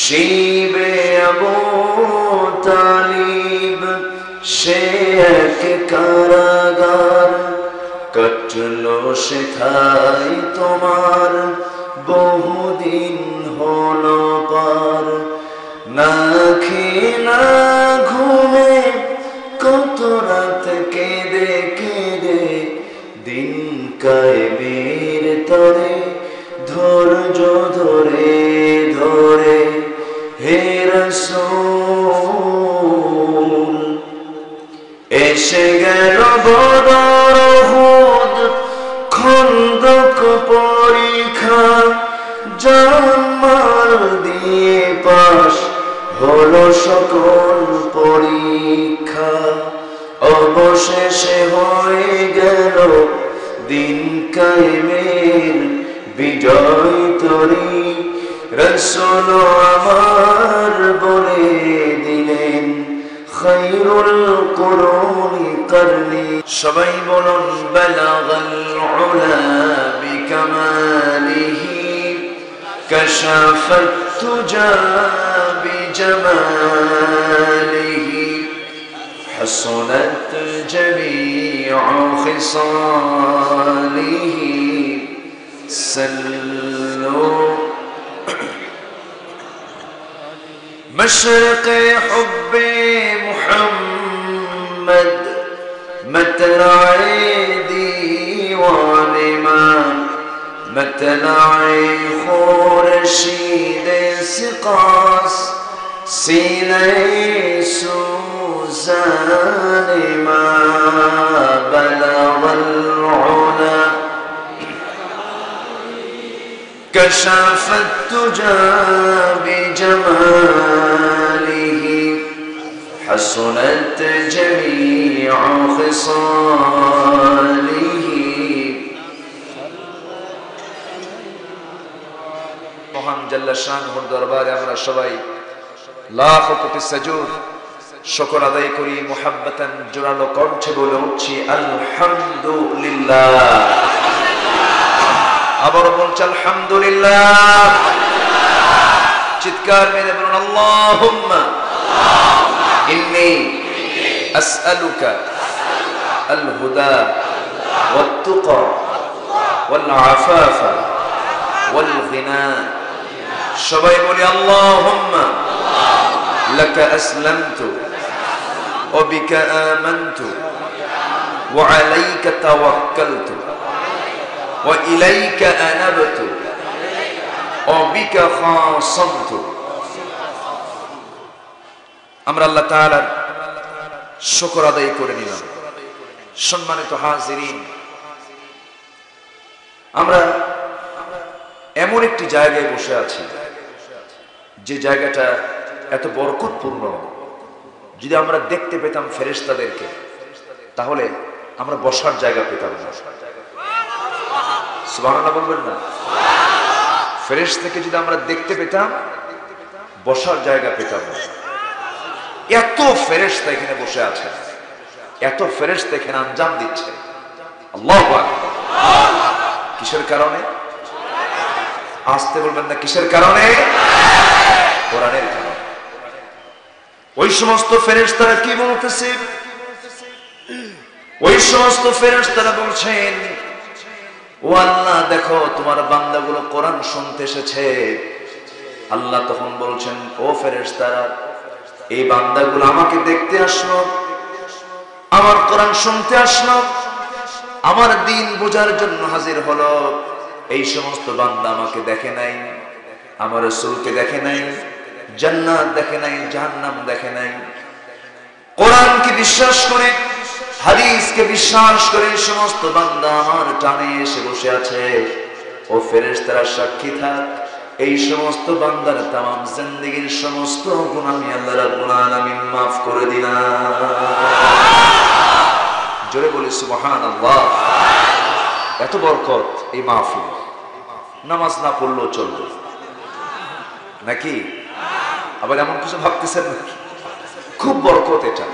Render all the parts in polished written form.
শিবে আবু তালিব সে এক কারাগার, কাটলো সেথায় তোমার বহুদিন হলো পার। না খেয়ে না ঘুমে কত রাত কেঁদে কেঁদে দিন কায়েমের তরে ধৈর্য ধরে ধরে হে রাসূল এসে গেল বদর উহুদ খন্দক পরীক্ষা, জামাল দিয়ে পাশ হলো সকল পরীক্ষা। অবশেষে হয়ে গেল দিন কায়েমের বিজয় তরী। রাসূল আমার বলে দিলেন খায়রুল কুরুনি করনি। সবাই বলুন বালাগাল উলা বিকামালিহি কাশাফাত তুজা বিজামালিহি হাসনাত জামিউ খিসালিহি সাল্লু। مشرق حب محمد مطلع ديوان ما، مطلع خورشید سقاس سینه سوزان ما، بلغ العلا كشف التجا بجماله حسنت جميع خصاله। মহান জাল্লা শানহুর দরবারে আমরা সবাই লাখ কোটি সাজুদ শুকর আদায় করি, মুহাব্বাতান জোরালো কণ্ঠে বলে উঠছি আলহামদুলিল্লাহ। আবার বলছি আলহামদুলিল্লাহ। চিৎকার মেরে বলুন আল্লাহুম্মা ইন্নী আসআলুকা আল হুদা ওয়াত তুকা ওয়াল আফাফা ওয়াল গিনা। সবাই বলি আল্লাহুম্মা লাকা আসলামতু ওয়া বিকা আমানতু ওয়া আলাইকা তাওয়াক্কালতু ওয়া ইলাইকা আনাবতু ওয়া বিকা খাসামতু। আমরা আল্লাহ তাআলার শুকর আদায় করে নিলাম। সম্মানিত হাজিরিন, আমরা এমন একটি জায়গায় বসে আছি যে জায়গাটা এত বরকতপূর্ণ। যদি আমরা দেখতে পেতাম ফেরেশতাদেরকে তাহলে আমরা বসার জায়গা পেতাম না। সুবহানাল্লাহ বলবেন না? ফেরেশতাকে যদি আমরা দেখতে পেতাম বসার জায়গা পেতাম না। এত ফেরেশতা এখানে বসে আছে, এত ফেরেশতা এখানে আঞ্জাম দিচ্ছে। আল্লাহু আকবার। কিসের কারণে? আসতে বলবেন না, কিসের কারণে? কোরআনের কারণে। ওই সমস্ত ফেরেশতারা কি বলতেছে? ওই সমস্ত ফেরেশতারা বলছেন ও আল্লাহ দেখো তোমার বান্দাগুলো কোরআন শুনতে এসেছে। আল্লাহ তখন বলছেন ও ফেরেশতারা এই বান্দাগুলো আমাকে দেখতে আসলো, আমার কোরআন শুনতে আসলো, আমার দ্বীন বোঝার জন্য হাজির হলো। এই সমস্ত বান্দা আমাকে দেখে নাই, আমার রাসূলকে দেখে নাই, জান্নাত দেখে নাই, জাহান্নাম দেখে নাই। কোরআনকে বিশ্বাস করে, হাদিসকে বিশ্বাস করে এই সমস্ত বান্দা আমার টানে এসে বসে আছে। ও ফেরেশতারা সাক্ষী থাক, এই সমস্ত বান্দার তামাম জিন্দেগীর সমস্ত গুনাহ আমি আল্লাহ রাব্বুল আলামিন মাফ করে দিলাম। জোরে বলি সুবহানাল্লাহ। এত বরকত এই মাহফিল। নামাজ না পড়লেও চলবে নাকি? আবার এমন কিছু ভাবতেছেন নাকি? খুব বরকত এটা।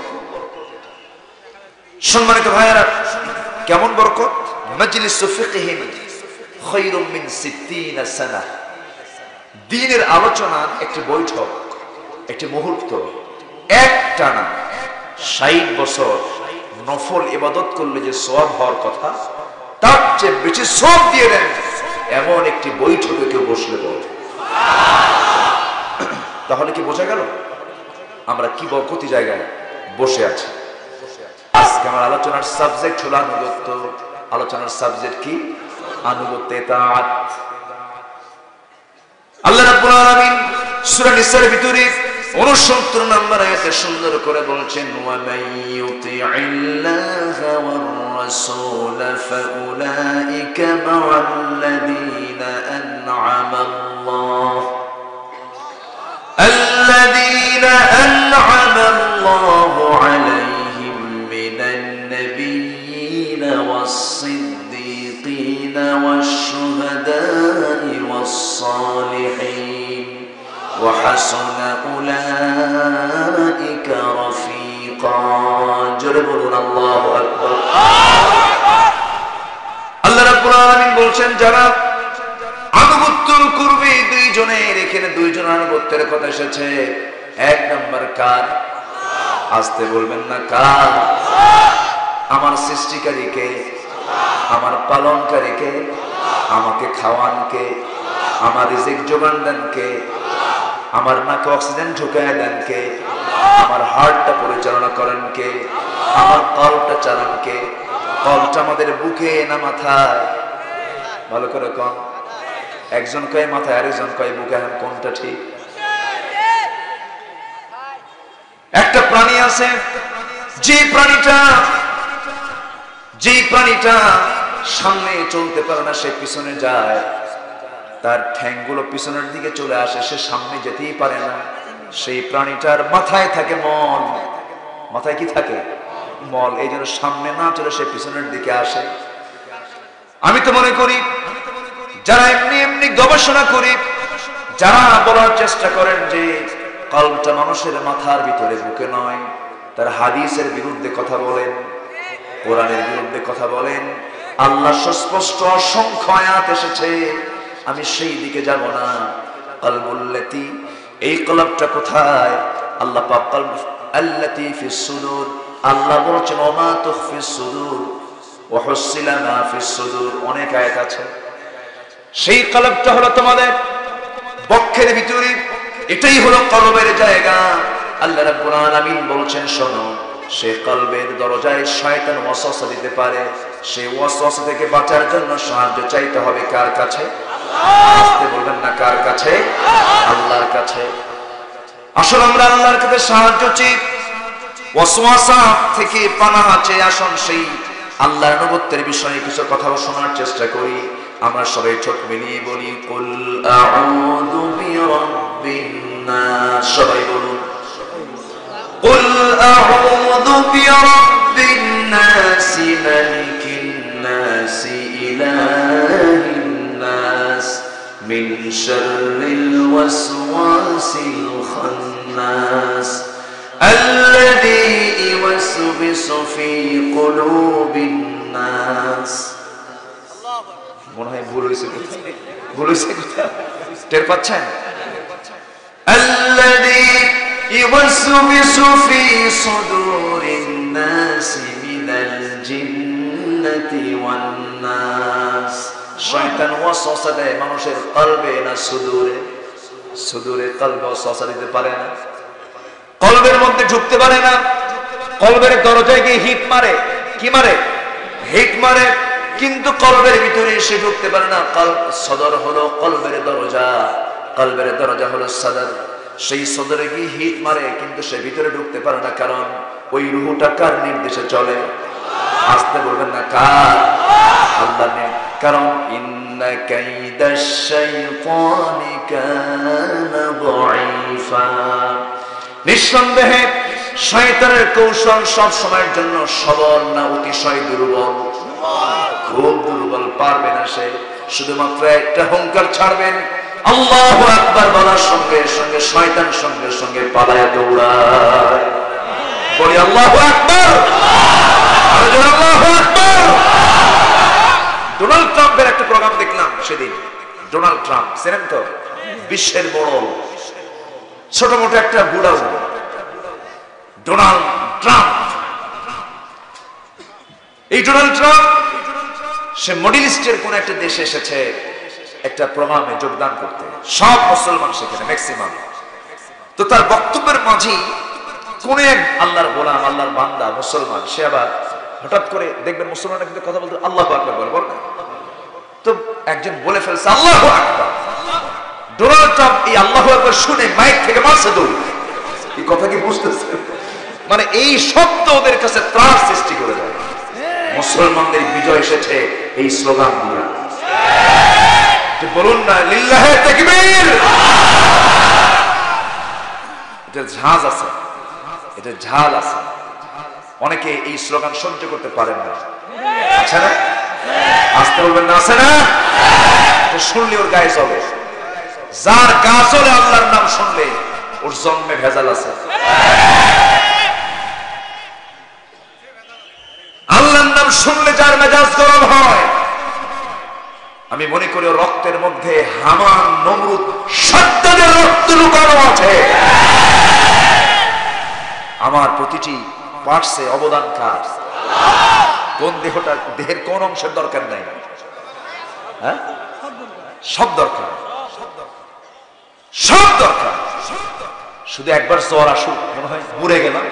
সম্মানিত ভাইয়েরা, কেমন বরকত? মাজলিসু ফিকহিন খায়রুম মিন 60 সানা। দ্বীনের আলোচনার একটি বৈঠক, একটি মুহূর্ত, একটানা 60 বছর নফল ইবাদত করলে যে সওয়াব হওয়ার কথা তার চেয়ে বেশি সওয়াব দিয়ে দেন এমন একটি বৈঠকে কেউ বসলে বলে। তাহলে কি বোঝা গেল আমরা কি বরকতি জায়গায় বসে আছি? আজকে আমার আলোচনার সাবজেক্ট হলো আনুগত্য। আলোচনার সাবজেক্ট কি? আনুগত্য, ইতাআত। আল্লাহ রাব্বুল আলামিন সূরা নিসার ভিতরে 69 নম্বর আয়াতে সুন্দর করে বলছেন, ওয়া মান ইউতি'ইল্লাহা ওয়ার রাসূল ফাউলাইকা মা'আল্লাযীনা আন'আমা আল্লাহু আলাইহিম মিনান নাবিয়্যিনা ওয়াস-সিদ্দীকিনা ওয়াশ-শুহাদা'i ওয়াস-সালিহিন ওয়া হাসুনা উলাইকা রাফীকা। জোরে বলুন আল্লাহু আকবার। আল্লাহ রাব্বুল আলামিন বলছেন যারা আনুগত্য করবে, দুইজনের এখানে দুইজন আনুগত্যের কথা এসেছে। এক নাম্বার কার? আসতে বলবেন না, কার? আমার সৃষ্টিকারীকে, আমার পালনকারীকে, আমাকে খাওয়ানকে, আমার রিজিক যোগান দেনকে, আমার নাকে অক্সিজেন ঢুকায় দেনকে, আমার হার্টটা পরিচালনা করেন কে, আমার কলটা চালান কে? কলটা আমাদের বুকে না মাথায়? ভালো করে কম। একজন কয় মাথায়, আরেকজন কয় বুকে। এখন কোনটা ঠিক? একটা প্রাণী আছে যে প্রাণীটা সামনে চলতে পারে না, সে পিছনে যায়। তার ঠ্যাংগুলো পিছনের দিকে চলে আসে, সে সামনে যেতেই পারে না। সেই প্রাণীটার মাথায় থাকে মল। মাথায় কি থাকে? মল। এই জন্য সামনে না চলে সে পিছনের দিকে আসে। আমি তো মনে করি যারা এমনি গবেষণা করি, যারা বলার চেষ্টা করেন যে কলবটা মানুষের মাথার ভিতরে, বুকে নয়, তার হাদিসের বিরুদ্ধে কথা বলেন, কোরআনের বিরুদ্ধে কথা বলেন। আল্লাহ সুস্পষ্ট অসংখ্য আয়াত এসেছে, আমি সেই দিকে যাব না। কলবুল্লাতি, এই কলবটা কোথায়? আল্লাহ পাক কলব আল্লাতি ফিস সুদুর, আল্লাহ বলেছেন ওমা তুখফিস সুদুর ওয়া হুসিলা মা ফিস সুদুর। অনেক আয়াত আছে। সেই কলবটা হলো তোমাদের বক্ষের ভিতরে, এটাই হলো কলবের জায়গা। আল্লাহ রাব্বুল আলামিন বলছেন শোনো, সে কলবের দরজায় শয়তান ওয়াসওয়াসা দিতে পারে। সেই ওয়াসওয়াসা থেকে বাঁচার জন্য সাহায্য চাইতে হবে কার কাছে? আসতে বলবেন না, কার কাছে? আল্লাহর কাছে। আসলে আমরা আল্লাহর কাছে সাহায্য চাই, ওয়াসওয়াসা থেকে পানাহ চাই। আসুন সেই আল্লাহর আনুগত্যের বিষয়ে কিছু কথা শোনার চেষ্টা করি। আমরা সবাই চোখ মিলিয়ে বলি, কুল আউযু বিরাব্বিন নাস। সবাই বলুন, কুল আউযু বিরাব্বিন নাস মালিকিন নাস ইলাহিন নাস মিন শাররিল ওয়াসওয়াসিল খান্নাস আল্লাযী ইউওয়াসবিসু ফি কুলুবিন নাস। মনে হয় ভুল হয়েছে, টের পাচ্ছেন? আল্লাযী ইউওয়াসবিসু ফি সুদুরিন নাস মিনাল জিন্নাতি ওয়ান নাস। শয়তান ওয়াসওয়াসা দেয় মানুষের কলবে না সুদূরে? সুদূরে কলবে ওয়াসওয়াসা দিতে পারে না, কলবের মধ্যে ঢুকতে পারে না। কলবের দরজায় গিয়ে হিট মারে। কি মারে? হিট মারে। কিন্তু কলবের ভিতরে এসে ঢুকতে পারে না। সদর হলো কলবের দরজা, কলবের দরজা হলো সদর। সেই সদরে গিয়ে হিট মারে, কিন্তু সে ভিতরে ঢুকতে পারে না। কারণ ওই রূহটা কার নির্দেশে চলে? আসতে বলবেন না, কার? আল্লাহর নির্দেশে। কারণ ইন্না কাইদাশ শাইতানি কানা দাঈফা, নিঃসন্দেহে শয়তানের কৌশল সব সময়ের জন্য সবল না, অতিশয় দুর্বল। খুব দুর্বল, পারবে না সে। শুধুমাত্র একটা হুঙ্কার ছাড়বেন, আল্লাহু আকবার বলার সঙ্গে সঙ্গে শয়তান সঙ্গে সঙ্গে পালায়া দৌড়ায়। বলি আল্লাহু আকবার, আল্লাহু আকবার। ডোনাল্ড ট্রাম্পের একটা প্রোগ্রাম দেখলাম সেদিন। ডোনাল্ড ট্রাম্প চেনেন তো? বিশ্বের বড় ছোট মোটো একটা বুড়াও ডোনাল্ড ট্রাম্প। এই ডোনাল্ড ট্রাম্প সে মিডল ইস্টের কোন একটা দেশে এসেছে একটা প্রোগ্রামে যোগদান করতে, সব মুসলমান সেখানে ম্যাক্সিমাম। তো তার বক্তব্যের মাঝে কোন এক আল্লাহর গোলাম, আল্লাহর বান্দা মুসলমান, সে আবার হঠাৎ করে দেখবেন মুসলমানরা কিন্তু কথা বলতে আল্লাহু আকবার বলে, বল না? তো একজন বলে ফেলছে আল্লাহু আকবার। ডোনাল্ড ট্রাম্প এই আল্লাহু আকবার শুনে মাইক থেকে মারছে দৌড়। এই কথা কি বুঝতেছেন? মানে এই শব্দ ওদের কাছে ত্রাস সৃষ্টি করে দেয়। মুসলমানদের বিজয় এসেছে এই স্লোগান দিয়ে। বলুন না লিল্লাহে তাকবীর। এটা ঝাঁজ আছে, এটা ঝাল আছে। অনেকে এই স্লোগান সহ্য করতে পারেন না, আছে না? আসতে বলবেন না, আছে না? শুনলে ওর গায়ে চলে। যার গা চলে আল্লাহর নাম শুনলে ওর জন্মে ভেজাল আছে। আল্লাহর নাম শুনলে যার মেজাজ গরম হয়, আমি মনে করি রক্তের মধ্যে হামান, নমরুদ, সাদ্দাদের রক্ত লুকানো আছে। আমার প্রতিটি পার্টসে অবদান কার? কোন দেহটা, দেহের কোন অংশের দরকার নাই? হ্যাঁ, সব দরকার, সব দরকার। শুধু একবার জ্বর আসুক মনে হয় মরে গেলাম,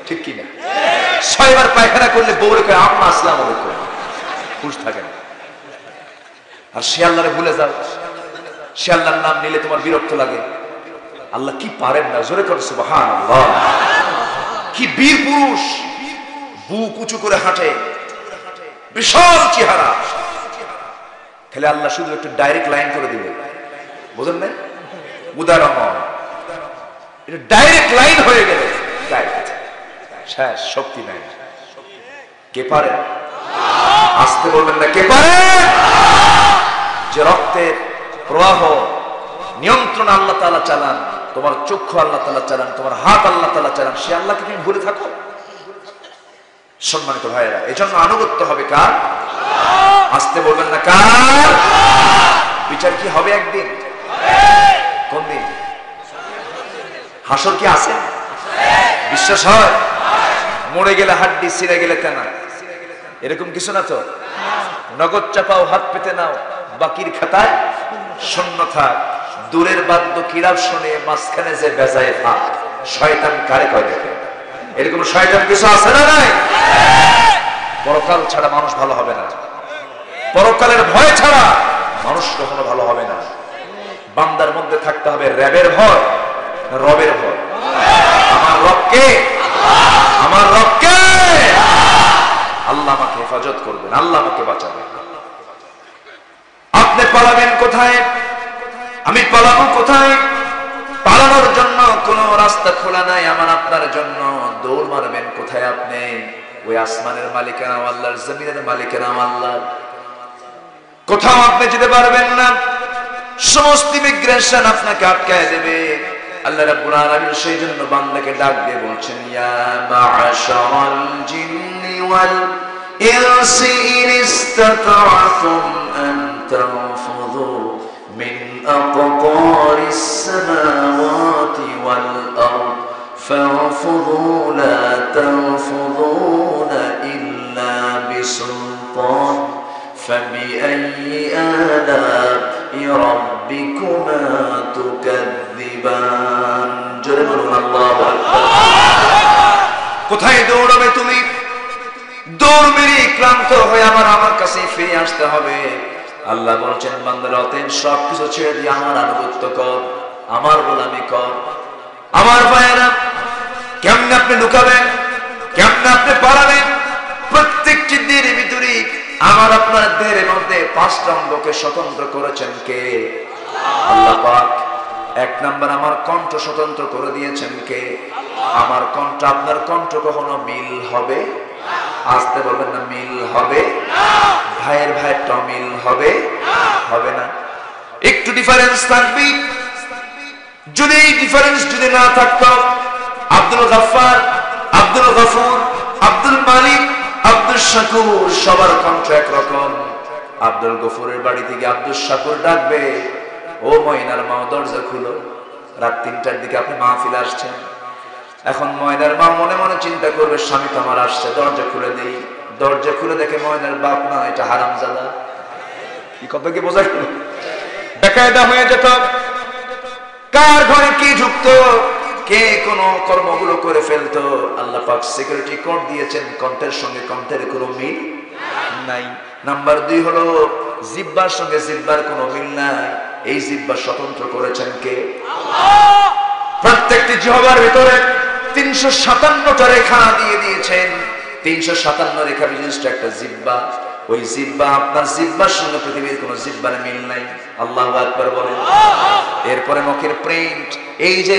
ঠিক কিনা? 6 বার পায়খানা করলে বউরে কয় আম্মা আসসালামু আলাইকুম, খুশ থাকেন। আর সে আল্লাহরে ভুলে যাও, সে আল্লাহর নাম নিলে তোমার বিরক্ত লাগে। আল্লাহ কি পারেন না, জোরে করে সুবহানাল্লাহ। কি বীর পুরুষ, বুক উঁচু করে হাঁটে, বিশাল চেহারা। খেলে আল্লাহ শুধু একটু ডাইরেক্ট লাইন করে দিবে, বুঝেন না? উদাহরণ এটা ডাইরেক্ট লাইন হয়ে গেলে শেষ, শক্তি নাই। কে পারে? আসতে বলবেন না, কে পারে? যে রক্তের প্রবাহ নিয়ন্ত্রণ আল্লাহ তাআলা চালান, তোমার চক্ষু আল্লাহ তাআলা চালান, তোমার হাত আল্লাহ তাআলা চালান, সে আল্লাহকে তুমি ভুলে থাকো? সম্মানিত ভাইয়েরা, এজন্য আনুগত্য হবে কার? আসতে বলবেন না, কার? বিচার কি হবে একদিন? কোন দিন? হাসর কি আছে? বিশ্বাস হয়? মরে গেলে হাড্ডি, ছিঁড়ে গেলে তেনা, এরকম কিছু না তো। নগদ চাপাও, হাত পেতে নাও, বাকির খাতায় শূন্য থাক। দূরের বাদ্য কিরাব শুনে মাঝখানে যে বেজায় থাক, শয়তান কারে কয় দেখে? এরকম শয়তান কিছু আছে না নাই? পরকাল ছাড়া মানুষ ভালো হবে না, পরকালের ভয় ছাড়া মানুষ কখনো ভালো হবে না। বান্দার মধ্যে থাকতে হবে রবের ভয়, রবের ভয়। আমার রবকে, আমার রবকে, আল্লাহ আমাকে হেফাজত করবেন, আল্লাহ আমাকে বাঁচাবেন। আপনি পালাবেন কোথায়? আমি পালাবো কোথায়? পালানোর জন্য কোন রাস্তা খোলা নাই আমার আপনার জন্য। দৌড় মারবেন কোথায় আপনি? ওই আসমানের মালিকেরা আল্লাহর, জমিনের মালিকেরা আল্লাহ। কোথাও আপনি যেতে পারবেন না, সমস্ত ইমিগ্রেশন আপনাকে আটকায় দেবে। আল্লাহ রাব্বুল আলামিন সেই জন্য বান্দাকে ডাক দিয়ে বলছেন, ইয়া মা'শারাল জিন্নি ওয়াল ইনসি ইন ইসতাতা'তুম আন তানফুযু মিন আকতারিস সামাওয়াতি ওয়াল আরদ ফানফুযু লা তানফুযুনা ইল্লা বিসুলতান ফাবিআইয়ি আলা'i রাব্বিকুমা তুকাযযিবান। জোরে বলুন আল্লাহু আকবার। কোথায় দৌড়াবে তুমি? দৌড় মেরে ক্লান্ত হয়ে আমার কাছে ফিরে আসতে হবে। আল্লাহ বলছেন, বান্দারা অতএব সবকিছু ছেড়ে দিয়ে আমার আনুগত্য কর, আমার গোলামি কর। আমার ভাইয়েরা, কেমনে আপনি লুকাবেন? কেমনে আপনি পালাবেন? প্রত্যেকটি দিনের ভিতরে আমার আপনার দেহের মধ্যে 5টা অঙ্গকে স্বতন্ত্র করেছেন কে? আল্লাহ পাক। 1 নাম্বার, আমার কণ্ঠ স্বতন্ত্র করে দিয়েছেন কে? আমার কণ্ঠ আপনার কণ্ঠ কখনো মিল হবে? আসতে বলবেন না, মিল হবে? ভাইয়ের ভাইয়েরটা মিল হবে? হবে না, একটু ডিফারেন্স থাকবে। যদি এই ডিফারেন্স যদি না থাকতো, আব্দুল গাফফার, আব্দুল গফুর, আব্দুল মালিক, আব্দুল শাকুর সবার কণ্ঠ একরকম। আব্দুল গফুরের বাড়ি থেকে আব্দুল শাকুর ডাকবে, ও ও ময়নার মা দরজা খুলো, রাত 3টার দিকে আপনি মাহফিলে আসছেন। এখন ময়নার মা মনে মনে চিন্তা করবে স্বামী তো আমার আসছে, দরজা খুলে দেই। দরজা খুলে দেখে ময়নার বাপ না, এটা হারামজাদা। কি কথা কি বোঝা গেল? বেকায়দা হয়ে যেত। কার ঘরে কি ঢুকতো, কে কোন কর্মগুলো করে ফেলতো, আল্লাহ পাক সিকিউরিটি কোড দিয়েছেন, কণ্ঠের সঙ্গে কণ্ঠের কোনো মিল নাই। নাম্বার 2 হলো জিহ্বার সঙ্গে জিহ্বার কোনো মিল নাই। এই জিহ্বা স্বতন্ত্র করেছেন কে? আল্লাহ। প্রত্যেকটি জিহ্বার ভিতরে 357টা রেখা দিয়ে দিয়েছেন। 357 রেখা বিশিষ্ট একটা জিহ্বা। ওই জিহ্বা, আপনার জিহ্বার সঙ্গে পৃথিবীর কোনো জিহ্বার মিল নাই। আল্লাহু আকবার বলেন। এরপরে মুখের প্রিন্ট, এই যে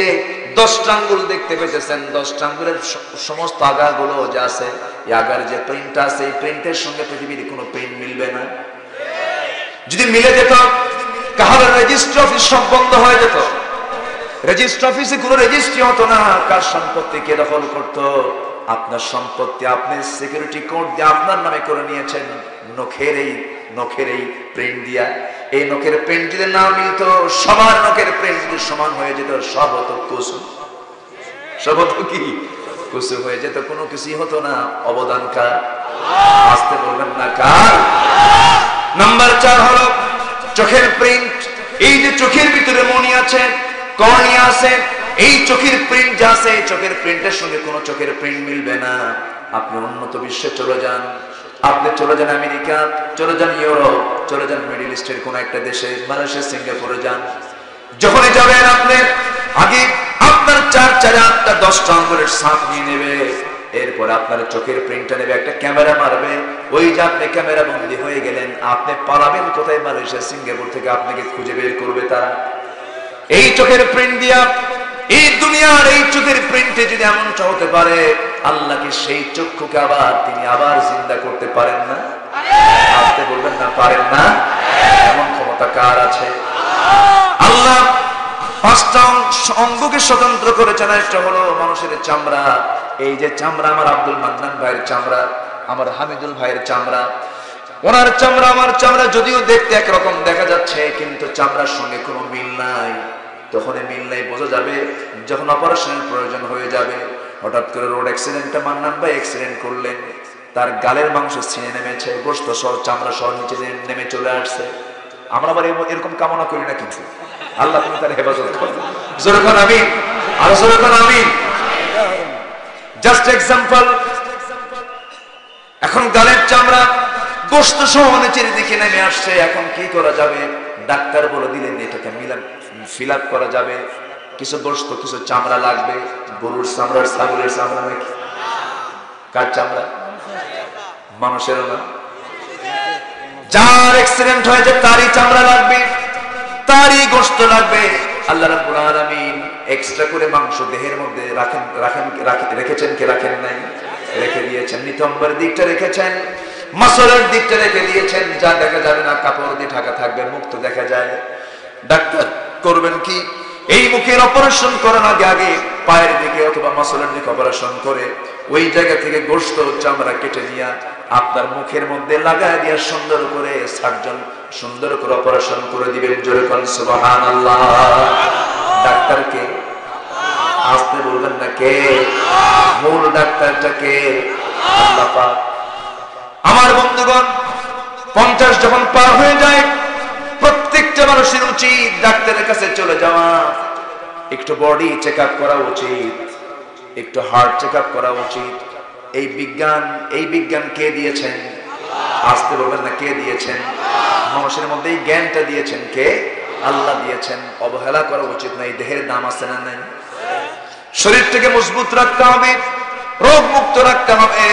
10টা আঙ্গুল দেখতে পেতেছেন, 10টা আঙ্গুলের সমস্ত আগাগুলো যা আছে, এই আগার যে প্রিন্ট আছে, এই প্রিন্টের সঙ্গে পৃথিবীর কোনো প্রিন্ট মিলবে না। যদি মিলে যেত, কাহার রেজিস্ট্রি অফিস সব বন্ধ হয়ে যেত। রেজিস্ট্রি অফিসে কোনো রেজিস্ট্রি হতো না। কার সম্পত্তি কে দখল করতো? আপনার সম্পত্তি আপনি সিকিউরিটি কোড দিয়ে আপনার নামে করে নিয়েছেন, নখের এই প্রিন্ট দিয়া। এই নখের প্রিন্ট যদি না মিলতো, সবার নখের প্রিন্ট যদি সমান হয়ে যেত, সব হতো কুসু। সব হতো কি? কুসু হয়ে যেত, কোনো কিছুই হতো না। অবদান কার? আসতে বলবেন না কার? নাম্বার 4 হলো চোখের প্রিন্ট। এই যে চোখের ভিতরে মনি আছে, কর্নিয়া আছে, এই চোখের প্রিন্ট যা আছে, চোখের প্রিন্টের সঙ্গে কোনো চোখের প্রিন্ট মিলবে না। আপনি উন্নত বিশ্বে চলে যান, আপনি চলে যান আমেরিকা, চলে যান ইউরোপ, চলে যান মিডল ইস্টের কোন একটা দেশে, মালয়েশিয়া, সিঙ্গাপুরে যান। যখনই যাবেন আপনি আগে আপনার 4-8টা 10টা আঙ্গুলের ছাপ নিয়ে নেবে। এরপর আপনার চোখের প্রিন্টটা নেবে, একটা ক্যামেরা মারবে। ওই যে আপনি ক্যামেরা বন্দী হয়ে গেলেন, আপনি পালাবেন কোথায়? মালয়েশিয়া, সিঙ্গাপুর থেকে আপনাকে খুঁজে বের করবে তারা। এই চোখের প্রিন্ট দিয়া, এই দুনিয়ার এই চোখের প্রিন্টে যদি এমনটা হতে পারে, আল্লাহ কি সেই চক্ষুকে তিনি আবার জিন্দা করতে পারেন না? আপনি বলবেন না পারেন না? এমন ক্ষমতা কার আছে? আল্লাহ 5টা অঙ্গকে স্বতন্ত্র করেছেন। একটা হলো মানুষের চামড়া। এই যে চামড়া, আমার আব্দুল মান্নান ভাইয়ের চামড়া, আমার হামিদুল ভাইয়ের চামড়া, ওনার চামড়া আমার চামড়া যদিও দেখতে একরকম দেখা যাচ্ছে, কিন্তু চামড়ার সঙ্গে কোনো মিল নাই। তখন মিল নাই বোঝা যাবে যখন অপারেশনের প্রয়োজন হয়ে যাবে। হঠাৎ করে রোড অ্যাক্সিডেন্টে মান্নান ভাই অ্যাক্সিডেন্ট করলেন, তার গালের মাংস ছিঁড়ে নেমেছে, গোশত সহ চামড়া সহ নিচে নেমে চলে আসছে। আমরা আবার এরকম কামনা করি না, কিন্তু আল্লাহ তুমি তার হেফাজত করো। জোরে কোন আমিন, আর জোরে কোন আমিন। জাস্ট এক্সাম্পল, এখন গালের চামড়া গোশত সহ নিচের দিকে নেমে আসছে। এখন কি করা যাবে? ডাক্তার বলে দিলেন এটাকে ফিল আপ করা যাবে। কিছু গোশত, কিছু চামড়া লাগবে। গরুর চামড়া, ছাগলের চামড়া নাকি? কার চামড়া? মানুষের না। যার অ্যাক্সিডেন্ট হয়েছে তারই চামড়া লাগবে, তারই গোশত লাগবে। আল্লাহ রাব্বুল আলামিন এক্সট্রা করে মাংস দেহের মধ্যে রেখেছেন কি রাখেন নাই? রেখে দিয়েছেন। নিতম্বের দিকটা রেখেছেন, মাসলের দিকটা রেখে দিয়েছেন, যা দেখা যাবে না কাপড় দিয়ে ঢাকা থাকবে, মুখ তো দেখা যায়। ডাক্তার করবেন কি? এই মুখের অপারেশন করার আগে পায়ের দিকে অথবা মাসলের দিকে অপারেশন করে ওই জায়গা থেকে গোশত চামড়া কেটে নিয়ে আপনার মুখের মধ্যে লাগায় দিয়ে সুন্দর করে সার্জন সুন্দর করে অপারেশন করে দিবেন। জোরে কোন সুবহানাল্লাহ। ডাক্তারকে আসতে বলবেন না কে? মূল ডাক্তারটা কে? আল্লাহ পাক। আমার বন্ধুগণ, 50 যখন পার হয়ে যায়, প্রত্যেকটা মানুষের উচিত ডাক্তারের কাছে চলে যাওয়া। একটু বডি চেক আপ করা উচিত, একটু হার্ট চেক আপ করা উচিত। এই বিজ্ঞান কে দিয়েছেন? আসতে বলবেন না কে দিয়েছেন? মানুষের মধ্যে এই জ্ঞানটা দিয়েছেন কে? আল্লাহ দিয়েছেন। অবহেলা করা উচিত না। এই দেহের দাম আছে না নাই? শরীরটাকে মজবুত রাখতে হবে, রোগ মুক্ত রাখতে হবে।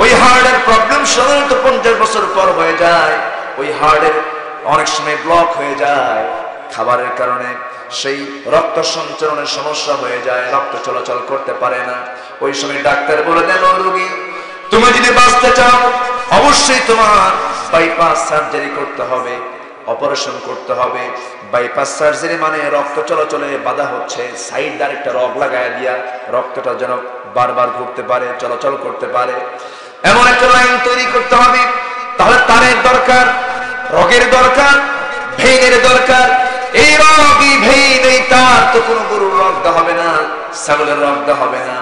ওই হার্টের প্রবলেম সাধারণত 50 বছর পর হয়ে যায়। ওই হার্টের অনেক সময় ব্লক হয়ে যায় খাবারের কারণে, সেই রক্ত সঞ্চালনের সমস্যা হয়ে যায়, রক্ত চলাচল করতে পারে না। ওই সময় ডাক্তার বলে দেন, রোগী তুমি যদি বাঁচতে চাও অবশ্যই তোমার বাইপাস সার্জারি করতে হবে, অপারেশন করতে হবে। বাইপাস সার্জারি মানে রক্ত চলাচলে বাধা হচ্ছে, সাইড ডাইরেক্ট রগ লাগায় দিয়া রক্তটা যেন বারবার ঘুরতে পারে, চলাচল করতে পারে, এমন একটা লাইন তৈরি করতে হবে। তাহলে তারের দরকার, রগের দরকার, ভেইনের দরকার। এই রগই ভেই নেই তার, তো কোনো গরুর রগ দেওয়া হবে না, ছাগলের রগ দেওয়া হবে না,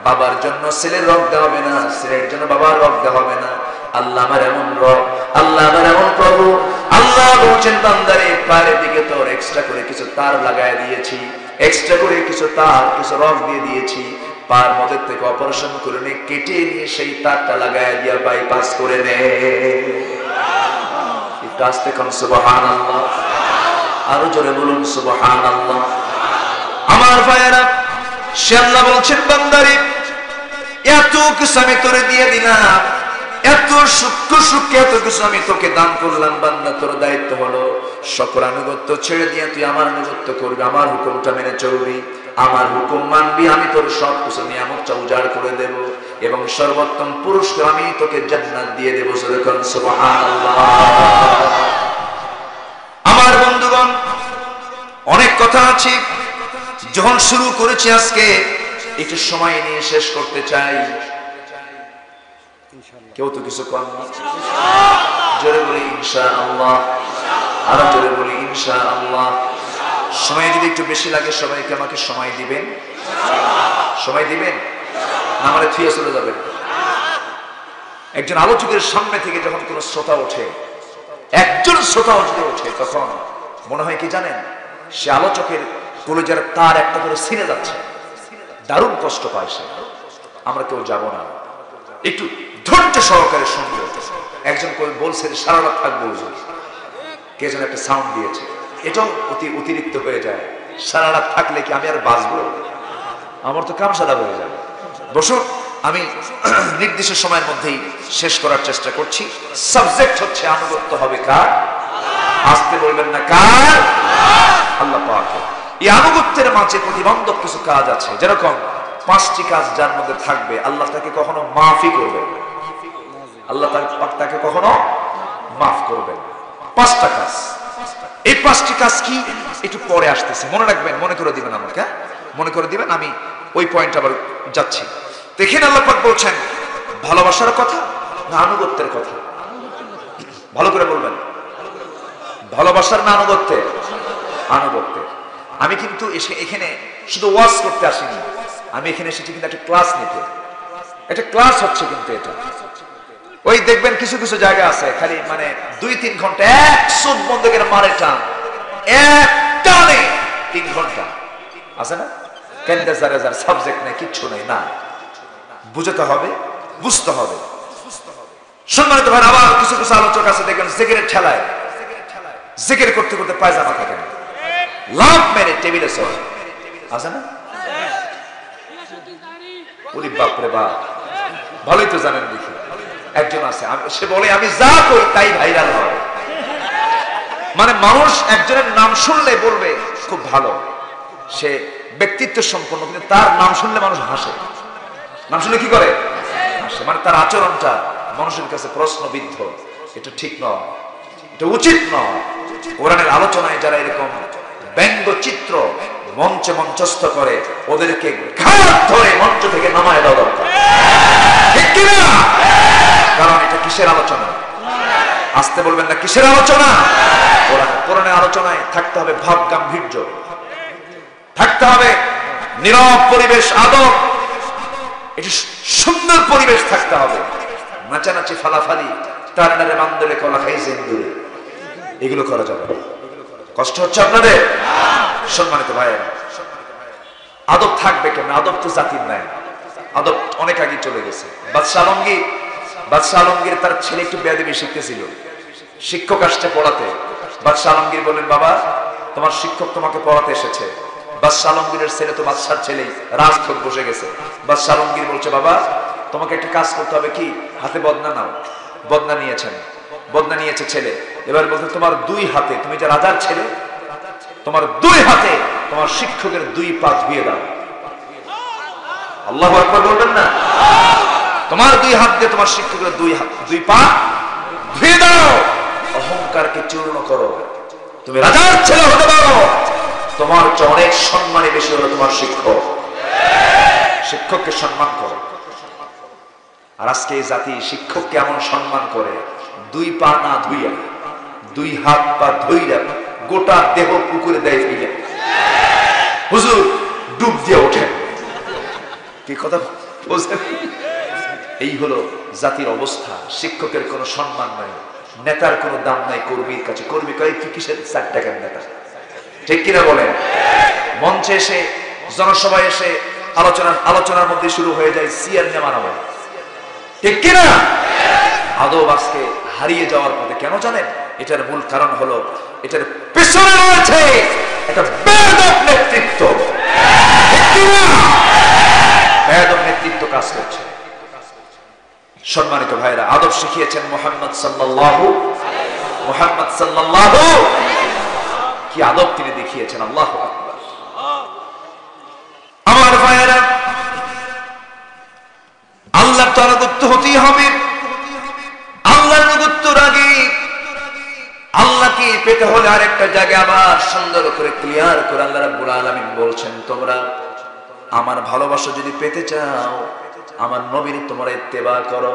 বাবার জন্য ছেলের রগ দেওয়া হবে না, ছেলের জন্য বাবার রগ দেওয়া হবে না। আল্লাহ আমার এমন রব, আল্লাহ আমার এমন প্রভু। আল্লাহ বলছেন বান্দারে পায়ের দিকে তোর এক্সট্রা করে কিছু তার লাগায় দিয়েছি, এক্সট্রা করে কিছু তার কিছু রগ দিয়ে দিয়েছি, পার মধ্যে থেকে অপারেশন করে নে, কেটে নিয়ে সেই তারটা লাগায় দিয়া বাইপাস করে নে। একটু আস্তে কোন সুবহানাল্লাহ, আরো জোরে বলুন সুবহানাল্লাহ। আমার ভাইয়েরা, সে আল্লাহ বলছেন বান্দারে এত কিছু আমি তোরে দিয়ে দিলাম, এত সূক্ষ্ম সূক্ষ্ম এত কিছু আমি তোকে দান করলাম, বান্দা তোর দায়িত্ব হলো সকল আনুগত্য ছেড়ে দিয়ে তুই আমার আনুগত্য করবি, আমার হুকুমটা মেনে চলবি, আমার হুকুম মানবি, আমি তোর সব কিছু নিয়ামতটা উজাড় করে দেব এবং সর্বোত্তম পুরস্কার আমি তোকে জান্নাত দিয়ে দেব। সুবহানাল্লাহ। আমার বন্ধুগণ, অনেক কথা আছে, যখন শুরু করেছি আজকে একটু সময় নিয়ে শেষ করতে চাই। কেউ তো কিছু কম না, জোরে বলি ইনশাআল্লাহ, আরো জোরে বলি ইনশাআল্লাহ। সময় যদি একটু বেশি লাগে সবাইকে আমাকে সময় দিবেন, সময় দিবেন না মানে থুয়ে চলে যাবেন। একজন আলোচকের সামনে থেকে যখন কোন শ্রোতা ওঠে, একজন শ্রোতা যদি ওঠে, তখন মনে হয় কি জানেন, সে আলোচকের কলেজের তার একটা করে ছিঁড়ে যাচ্ছে, দারুণ কষ্ট পায় সে। আমরা কেউ যাব না, একটু ধৈর্য সহকারে শুনবে। একজন কবি বলছেন সারা রাত থাকবো, কে যেন একটা সাউন্ড দিয়েছে, এটাও অতিরিক্ত হয়ে যায়। সারা রাত থাকলে কি আমি আর বাঁচবো? আমার তো কাম সাদা হয়ে যাবে। বসো, আমি নির্দিষ্ট সময়ের মধ্যেই শেষ করার চেষ্টা করছি। সাবজেক্ট হচ্ছে আনুগত্য হবে কার? আসতে বলবেন না কার? আল্লাহ পাক। এই আনুগত্যের মাঝে প্রতিবন্ধক কিছু কাজ আছে, যেরকম 5টি কাজ যার মধ্যে থাকবে আল্লাহ তাকে কখনো মাফই করবেন, আল্লাহ তাকে কখনো মাফ করবেন। 5টা কাজ। এই 5টি কাজ কি একটু পরে আসতেছে, মনে রাখবেন, মনে করে দিবেন আমাকে, মনে করে দিবেন। আমি ওই পয়েন্ট আবার যাচ্ছি। দেখেন আল্লাহ পাক বলছেন ভালোবাসার কথা না আনুগত্যের কথা? ভালো করে বলবেন, ভালোবাসার না আনুগত্যের? আনুগত্যের। আমি কিন্তু এখানে শুধু ওয়াজ করতে আসিনি, আমি এখানে এসেছি কিন্তু একটা ক্লাস নিতে। একটা ক্লাস হচ্ছে কিন্তু এটা। ওই দেখবেন কিছু কিছু জায়গা আছে খালি মানে 2-3 ঘন্টা 100 বন্ধকের মারে টান, এক টানে 3 ঘন্টা আছে না, ক্যান্ডাজার সাবজেক্ট নেই, কিচ্ছু নেই। না, বুঝতে হবে, বুঝতে হবে। সম্মানিত ভাই, আবার কিছু কিছু আলোচক আছে দেখবেন জিকিরের ঠেলায় জিকির করতে করতে পায়জামা থাকে না, লাভ মেরে টেবিলে চলে আছে না। ওরে বাপ রে বাপ, ভালোই তো জানেন। দেখি একজন আছে, সে বলে আমি যা করি তাই ভাইরাল হয়। মানে মানুষ একজনের নাম শুনলে বলবে খুব ভালো, সে ব্যক্তিত্ব সম্পন্ন, কিন্তু তার নাম শুনলে মানুষ হাসে। নাম শুনলে কি করে? হাসে। মানে তার আচরণটা মানুষের কাছে প্রশ্নবিদ্ধ। এটা ঠিক নয়, এটা উচিত নয়। কোরআনের আলোচনায় যারা এরকম ব্যঙ্গচিত্র মঞ্চে মঞ্চস্থ করে, ওদেরকে ঘাট ধরে মঞ্চ থেকে নামায় দেওয়া দরকার, ঠিক কিনা? কারণ এটা কিসের আলোচনা? আসতে বলবেন না, কিসের আলোচনা? কোরআনের আলোচনায় থাকতে হবে ভাব গাম্ভীর্য, থাকতে হবে নীরব পরিবেশ, আদব, একটু সুন্দর পরিবেশ থাকতে হবে। নাচানাচি, ফালাফালি, তার নারে বান্দরে কলা খাইছেন দূরে, এগুলো করা যাবে না। কষ্ট হচ্ছে আপনাদের? সম্মানিত ভাইয়েরা, আদব থাকবে কেমন? আদব তো জাতির নাই, আদব অনেক আগে চলে গেছে। বাদশাহ আলমগীর তার ছেলে একটু বেয়াদবি শিখতেছিল, শিক্ষক আসছে পড়াতে। বাদশাহ আলমগীর বললেন, বাবা তোমার শিক্ষক তোমাকে পড়াতে এসেছে। বাদশাহ আলমগীরের ছেলে তো বাদশার ছেলেই, রাজখোঁজ বসে গেছে। বাদশাহ আলমগীর বলছে, বাবা তোমাকে একটা কাজ করতে হবে। কি? হাতে বদনা নাও। বদনা নিয়েছে ছেলে। এবার বলতে, তোমার 2 হাতে, তুমি যে রাজার ছেলে, তোমার 2 হাতে তোমার শিক্ষকের 2 পা ধুয়ে দাও। আল্লাহু আকবার বলবেন না? তোমার 2 হাত দিয়ে তোমার শিক্ষকের 2 পা ধুয়ে দাও। অহংকারকে চূর্ণ করো। তুমি রাজার ছেলে হতে পারো, তোমার চেয়ে অনেক সম্মানী বেশি হলো তোমার শিক্ষক। শিক্ষককে সম্মান করো। আর আজকে এই জাতি শিক্ষককে এমন সম্মান করে, 2 পা না ধুইয়া, 2 হাত পা ধুইয়া গোটা দেহ পুকুরে দেয় ফেলে। হুজুর ডুব দিয়ে ওঠেন। কি কথা বলছেন? এই হলো জাতির অবস্থা। শিক্ষকের কোনো সম্মান নাই, নেতার কোনো দাম নাই কর্মীর কাছে। কর্মী কয় কি কিসের 4 টাকার নেতা, ঠিক কিনা বলেন? মঞ্চে এসে জনসভায় এসে আলোচনার মধ্যে শুরু হয়ে যায় সিয়ার নেমানামা, ঠিক কিনা? আদব আজকে হারিয়ে যাওয়ার পথে। কেন জানেন? এটার মূল কারণ হলো এটার পেছনে রয়েছে একটা বেয়াদব নেতৃত্ব, ঠিক কিনা? বেয়াদব নেতৃত্ব কাজ করছে। সম্মানিত ভাইরা, আদব শিখিয়েছেন মুহাম্মদ সাল্লাল্লাহু কি আদব তিনি দেখিয়েছেন! আল্লাহু আকবার। আমার ভাইরা, আল্লাহর আনুগত্য হতেই হবে। আল্লাহর আনুগত্যর আগে আল্লাহকে পেতে হলে আরেকটা জায়গা আবার সুন্দর করে ক্লিয়ার করে আল্লাহ রাব্বুল আলামিন বলছেন, তোমরা আমার ভালোবাসা যদি পেতে চাও আমার নবীর তোমরা ইত্তেবা করো।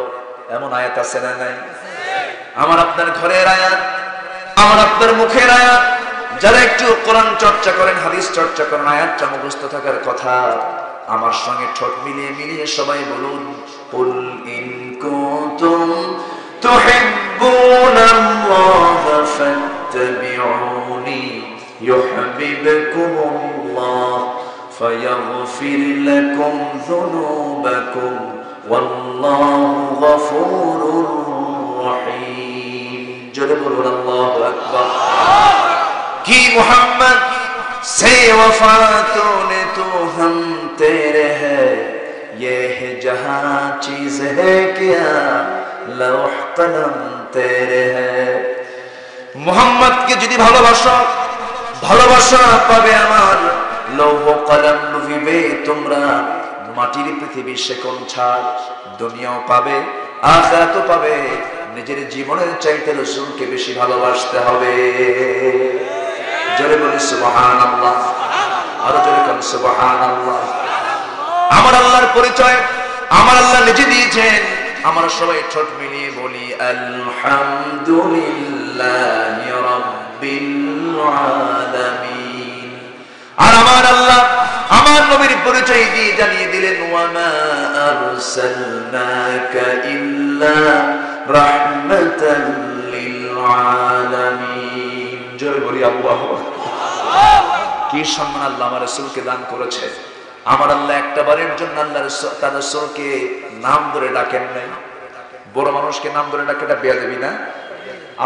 এমন আয়াত আছে না নাই? আমার আপনার ঘরের আয়াত, আমার আপনার মুখের আয়াত। যারা একটু কোরআন চর্চা করেন, হাদিস চর্চা করেন, আয়াতটা মুখস্থ থাকার কথা। আমার সঙ্গে ঠোঁট মিলিয়ে মিলিয়ে সবাই বলুন, কুল ইন কুনতুম তুহিব্বুনাল্লাহা ফাত্তাবিউনি ইউহিব্বুকুমুল্লাহ ফায়াগফির লাকুম যুনুবাকুম ওয়াল্লাহু গফুরুর রহিম। জোরে বলুন আল্লাহু আকবার। कि मोहम्मद से वफा तूने तो हम तेरे है, ये है जहां चीज है क्या लौह कलम तेरे है। मोहम्मद के যদি ভালোবাসা পাবে আমার লৌহ কলম লুভিবে তোমরা। মাটির পৃথিবীর সেকোন ছাড় দুনিয়াও পাবে, আখিরাতও পাবে। নিজের জীবনের চাইতে রাসূলকে বেশি ভালোবাসতে হবে। জোরে বলি সুবহানাল্লাহ, আরো জোরে বলি সুবহানাল্লাহ। আমার আল্লাহর পরিচয় আমার আল্লাহ নিজে দিয়েছেন। আমরা সবাই ঠোঁট মিলিয়ে বলি আলহামদুলিল্লাহি রাব্বিল আলামিন। আর আমার আল্লাহ আমার নবীর পরিচয় দিয়ে জানিয়ে দিলেন, ওয়া মা আরসালনাকা ইল্লা রাহমাতাল লিল আলামিন। জোরে বলি আল্লাহু আকবার। কি সম্মান আল্লাহ আমার রাসূলকে দান করেছে। আমার আল্লাহ একটা বারের জন্য আল্লাহ তার রাসূলকে নাম ধরে ডাকেন নাই। বড় মানুষকে নাম ধরে ডাকে এটা বেয়াদবি না?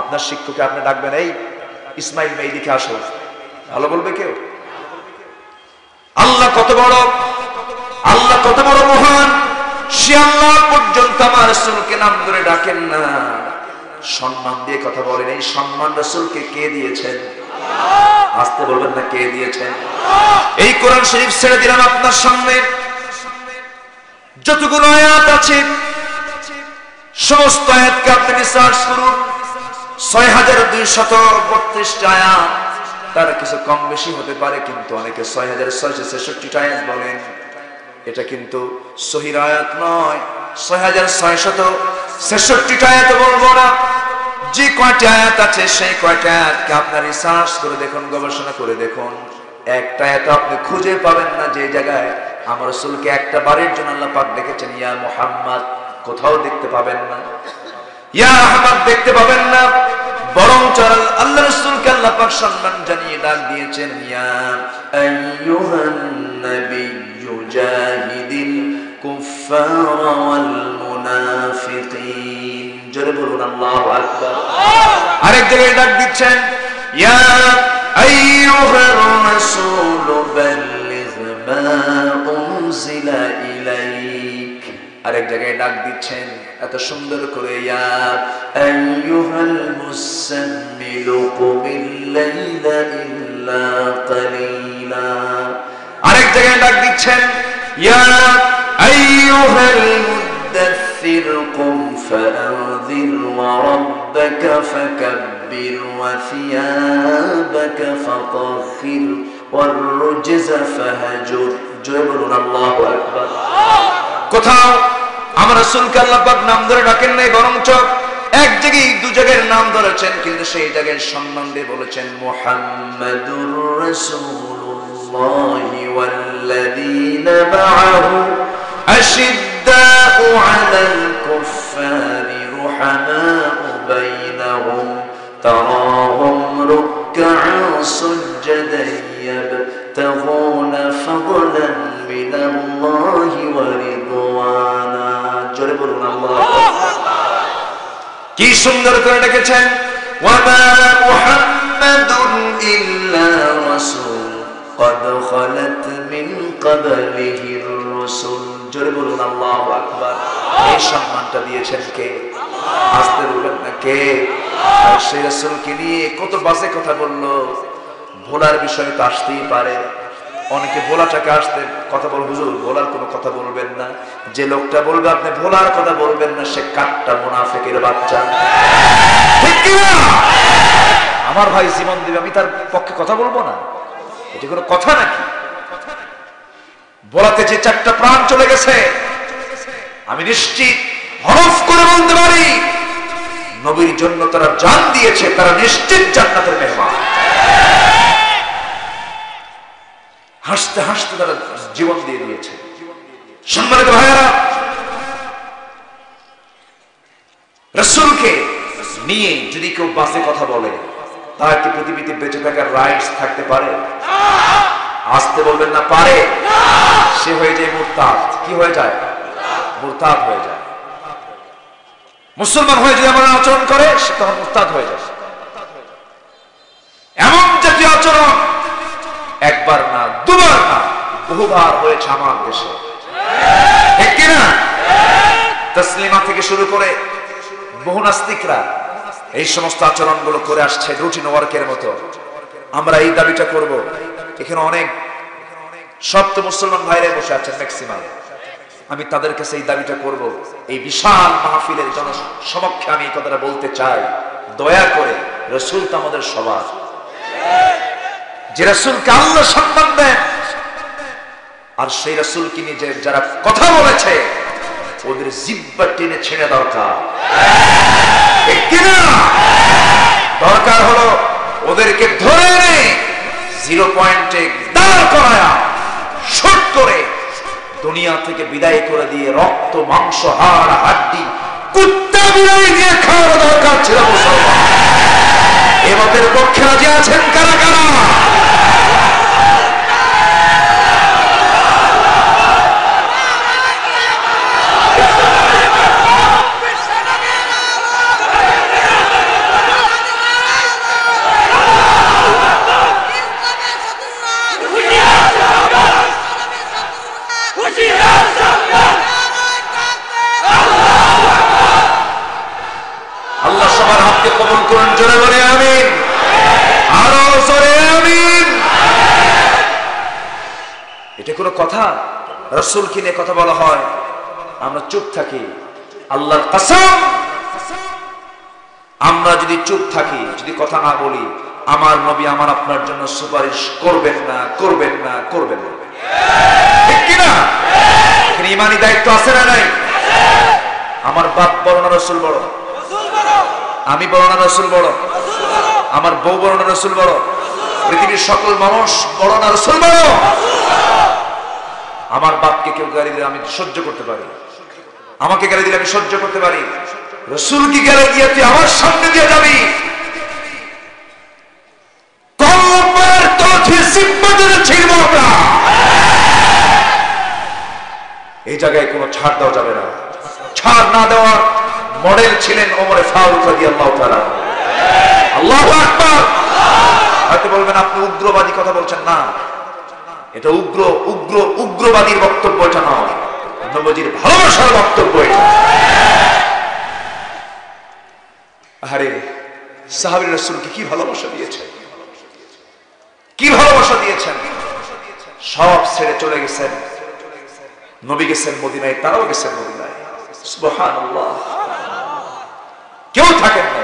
আপনার শিক্ষককে আপনি ডাকবেন, এই ইসমাইল ভাই দিকে আসো, ভালো বলবে কেউ? আল্লাহ কত বড়, আল্লাহ কত বড় মহান, সে আল্লাহ পর্যন্ত আমার রাসূলকে নাম ধরে ডাকেন না, সম্মান দিয়ে কথা বলেন। এই সম্মান রাসূলকে কে দিয়েছেন? আসতে বলবেন না, কে দিয়েছেন? এই কোরআন শরীফ ছেড়ে দিলাম আপনার সামনে, যতগুলো আয়াত আছে সমস্ত আয়াতকে আপনি রিসার্চ করুন। ৬২৩২ আয়াত, তার কিছু কম বেশি হতে পারে, কিন্তু অনেকে ৬৬৬৬ আয়াত বলেন। এটা কিন্তু সহিহ আয়াত নয়। ৬৬৬৬ আয়াত বলবো না, যে কয়টা আয়াত আছে সেই কয়টা আয়াতকে আপনার রিসার্চ করে দেখুন, গবেষণা করে দেখুন। একটা আয়াত আপনি খুঁজে পাবেন না যে জায়গায় আমার রাসূলকে একটা বারের জন্য আল্লাহ পাক ডেকেছেন ইয়া মুহাম্মদ, কোথাও দেখতে পাবেন না। ইয়া আহমদ দেখতে পাবেন না। বরং আল্লাহ রাসূলকে আল্লাহ পাক সম্মান জানিয়ে ডাক দিয়েছেন, ইয়া আইয়ুহান নাবিয়্যু জাহিদিল কুফফারা ওয়াল মুনাফিকিন। জোরে বলুন আল্লাহু আকবার। আরেক জায়গায় ডাক দিচ্ছেন, ইয়া আইয়ুহার রাসূল বাল্লিগ মা উনজিলা ইলাইক। আরেক জায়গায় ডাক দিচ্ছেন এত সুন্দর করে, ইয়া আইয়ুহাল মুসাম্মিলু কুমিল লাইলা ইল্লা কালিলা। আরেক জায়গায় ডাক দিচ্ছেন, ইয়া আইয়ুহাল মুদাথথির কুম ফাআনযির ওয়া রাব্বাকা ফাকাব্বির ওয়া থিয়াবাকা ফাতাহহির ওয়ার রুজজা ফাহজুর। জয় বলুন আল্লাহু আকবার। কোথাও আমার রাসূলকে আল্লাহ পাক নাম ধরে ডাকেন নাই, বরঞ্চ এক জায়গায় দু জায়গার নাম ধরেছেন, কিন্তু সেই জায়গায় সম্মান দিয়ে বলেছেন মুহাম্মাদুর রাসূলুল্লাহি ওয়াল্লাযীনা মা'আহু আশিদ্দাউ আলাল কুফফারি রুহামাউ বাইনাহুম তারাহুম রুকআন সুজদান ইয়াবতাগুনা ফাদলান মিনাল্লাহি ওয়া রিদওয়ানা। জোরে বলুন আল্লাহু আকবার। কি সুন্দর করে ডেকেছেন, ওয়ামা মুহাম্মাদুন ইল্লা রাসূল ক্বাদ খালাত মিন ক্বাবলিহির রাসূল। জোরে বলুন আল্লাহু আকবার। এই সম্মানটা দিয়েছেন কে? আসতে বলবেন না কে? আর সেই রাসূলকে নিয়ে কত বাজে কথা বললো। ভোলার বিষয় তো আসতেই পারে, অনেকে ভোলাটাকে আসতে কথা বল, হুজুর ভোলার কোনো কথা বলবেন না। যে লোকটা বলবে আপনি ভোলার কথা বলবেন না, সে কাট্টা মুনাফিকের বাচ্চা। ঠিক কি না? আমার ভাই জীবন দিবে, আমি তার পক্ষে কথা বলবো না? এটা কোনো কথা নাকি? ভোলাতে যে 4টা প্রাণ চলে গেছে, আমি নিশ্চিত হরফ করে বলতে পারি নবীর জন্য তারা জান দিয়েছে, তারা নিশ্চিত জান্নাতের মেহমান। হাসতে হাসতে তারা জীবন দিয়ে দিয়েছে। সম্মানিত ভাইয়েরা, রাসূলকে নিয়ে যদি কেউ বাজে কথা বলে, তার কি পৃথিবীতে বেঁচে থাকার রাইটস থাকতে পারে? আসতে বলবেন না পারে। সে হয়ে যায় মুরতাদ। কি হয়ে যায়? মুরতাদ হয়ে যায়। মুসলমান হয়ে যদি এমন আচরণ করে, সে তখন মুরতাদ হয়ে যায়। এমন জাতীয় আচরণ একবার না, দুবার না, বহুবার হয়েছে আমার দেশে। ঠিক কিনা? তাসলিমা থেকে শুরু করে বহু নাস্তিকরা এই সমস্ত আচরণগুলো করে আসছে রুটিন ওয়ার্কের মতো। আমরা এই দাবিটা করব। এখানে অনেক সপ্ত মুসলমান ভাইরাই বসে আছেন ম্যাক্সিমাম। আমি তাদের কাছে এই দাবিটা করব। এই বিশাল মাহফিলের জনসমক্ষে আমি এই কথাটা বলতে চাই, দয়া করে, রাসূল তো আমাদের সবার। যে রাসূলকে আল্লাহ সম্মান দেন, আর সেই রাসূলকে নিয়ে যারা কথা বলেছে, ওদের জিহ্বা টেনে ছেড়ে দরকার। ঠিক কিনা? দরকার হলো ওদেরকে ধরে এনে 0 পয়েন্টে দাঁড় করায়া শুট করে দুনিয়া থেকে বিদায় করে দিয়ে রক্ত মাংস হাড় হাড্ডি কুত্তা বিলাই দিয়ে খাওয়ার দরকার ছিল মুসলমান। এবারের পক্ষে রাজি আছেন কারা কারা? আল্লাহ সবার হাতকে কবুল করুন। জোরে বলে আমিন। আরো জোরে আমিন। এটা কোনো কথা? রাসূলকে নিয়ে কথা বলা হয়, আমরা চুপ থাকি। আল্লাহর কসম, আমরা যদি চুপ থাকি, যদি কথা না বলি, আমার নবী আমার আপনার জন্য সুপারিশ করবেন না, করবেন না, করবেন না। ঠিক কি না? এখানে ঈমানি দায়িত্ব আছে না নাই? আমার বাপ বড় না রাসূল বড়? আমি বড় না রাসূল বড়? আমার বউ বড় না রাসূল বড়? পৃথিবীর সকল মানুষ বড় না রাসূল বড়? আমার বাপকে কেউ গালি দিলে আমি সহ্য করতে পারি, আমাকে গালি দিলে আমি সহ্য করতে পারি। রাসূলকে গালি দিয়ে তুই আমার সামনে দিয়ে যাবি, কলমের তথি সিম্মাদের ছিড়ব আমরা। এই জায়গায় কোনো ছাড় দেওয়া যাবে না। ছাড় না দেওয়ার মডেল ছিলেন ওমর ফারুক রাদিয়াল্লাহু তাআলা। আল্লাহু আকবার। হয়তো বলবেন আপনি উগ্রবাদী কথা বলছেন। না, এটা উগ্রবাদীর বক্তব্য এটা নয়, নবীজির ভালোবাসার বক্তব্য এটা। আরে সাহাবী রাসূলকে কি ভালোবাসা দিয়েছেন, কি ভালোবাসা দিয়েছেন। সব ছেড়ে চলে গেছেন, নবী গেছেন মদিনায়, তারাও গেছেন মদিনায়। সুবহানাল্লাহ। কেউ থাকেন না।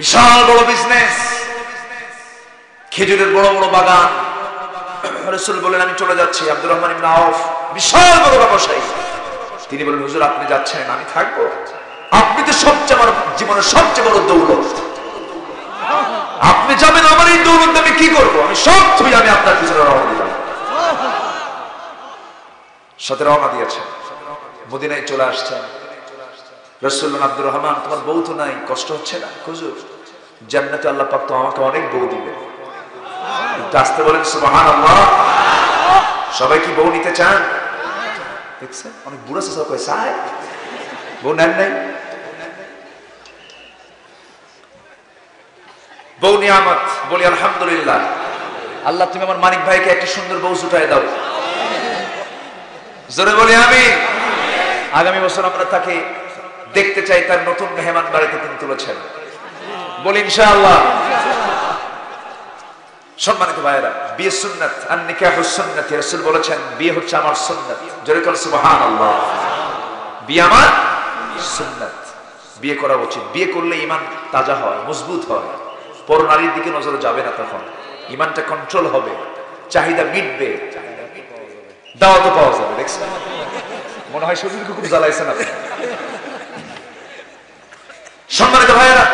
বিশাল বড় বিজনেস, খেজুরের বড় বড় বাগান। রাসূল বলেন আমি চলে যাচ্ছি। আব্দুর রহমান ইবনে আউফ বিশাল বড় ব্যবসায়ী, তিনি বলেন হুজুর আপনি যাচ্ছেন, আমি থাকবো? আপনি তো সবচেয়ে আমার জীবনের সবচেয়ে বড় দৌলত। আপনি যাবেন, আমার এই দৌলত আমি কি করব? আমি সব ছবি আমি আপনার পিছনে রওনা দিলাম। সাথে রওনা দিয়েছেন, মদিনায় চলে আসছেন। রাসূলুল্লাহ, আব্দুর রহমান তোমার বউ তো নাই, কষ্ট হচ্ছে না? হুজুর জান্নাতে আল্লাহ পাক তো আমাকে অনেক বউ দিবে। একটু আসতে বলেন সুবহানাল্লাহ। সবাই কি বউ নিতে চান? দেখছেন অনেক বুড়া চাচা কয় চাই, বউ নেন নাই। বউ নিয়ামত, বলি আলহামদুলিল্লাহ। আল্লাহ তুমি আমার মানিক ভাইকে একটা সুন্দর বউ জুটাই দাও। জোরে বলি আমিন। আগামী বছর আমরা তাকে দেখতে চাই, তার নতুন মেহমান বাড়িতে তিনি তুলেছেন, বলি ইনশাআল্লাহ। সম্মানিত ভাইয়েরা, বিয়ে সুন্নাত, আর নিকাহু সুন্নাত। রাসূল বলেছেন বিয়ে হচ্ছে আমার সুন্নাত। জোরে বলেন সুবহানাল্লাহ। বিয়ে আমার সুন্নাত, বিয়ে করা উচিত। বিয়ে করলে ঈমান তাজা হয়, মজবুত হয়, পর নারীর দিকে নজর যাবে না, তখন ঈমানটা কন্ট্রোল হবে, চাহিদা মিটবে, দাওয়াতও পাওয়া যাবে। দেখছেন মনে হয় শরীরকে খুব জ্বালাইছেন আপনি। সম্মানিত ভাইয়েরা,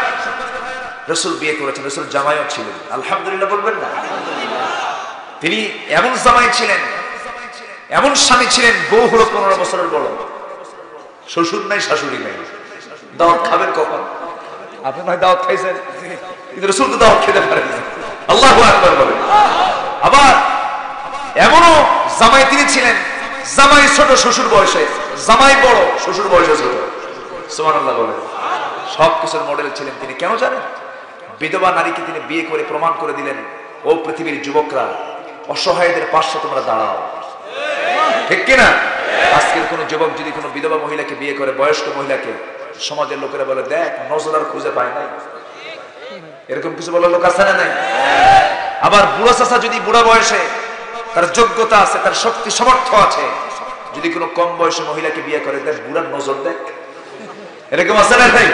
রাসূল বিয়ে করেছেন, রাসূল জামাইও ছিলেন। আলহামদুলিল্লাহ বলবেন না? তিনি এমন জামাই ছিলেন, এমন স্বামী ছিলেন, বউ হলো 15 বছরের বড়, শ্বশুর নাই শাশুড়ি নাই। দাওয়াত খাবেন কখন? আপনি নয় দাওয়াত খাইছেন, কিন্তু রাসূল তো দাওয়াত খেতে পারেন না। আল্লাহু আকবার বলেন। আবার এমনও জামাই তিনি ছিলেন, জামাই ছোট শ্বশুর বয়সে, জামাই বড় শ্বশুর বয়সে ছোট। সুবহানাল্লাহ বলেন। সবকিছুর মডেল ছিলেন তিনি। কেন জানেন? বিধবা নারীকে তিনি বিয়ে করে প্রমাণ করে দিলেন, ও পৃথিবীর যুবকরা, অসহায়দের পাশে তোমরা দাঁড়াও। ঠিক কিনা? আজকের কোন যুবক যদি কোনো বিধবা মহিলাকে বিয়ে করে, বয়স্ক মহিলাকে, সমাজের লোকেরা বলে দেখ নজর আর খুঁজে পায় নাই। এরকম কিছু বলার লোক আছে না নাই? আবার বুড়া চাচা যদি বুড়া বয়সে, তার যোগ্যতা আছে, তার শক্তি সামর্থ্য আছে, যদি কোনো কম বয়সী মহিলাকে বিয়ে করে, দেখ বুড়ার নজর দেখ। এরকম আছে না নাই?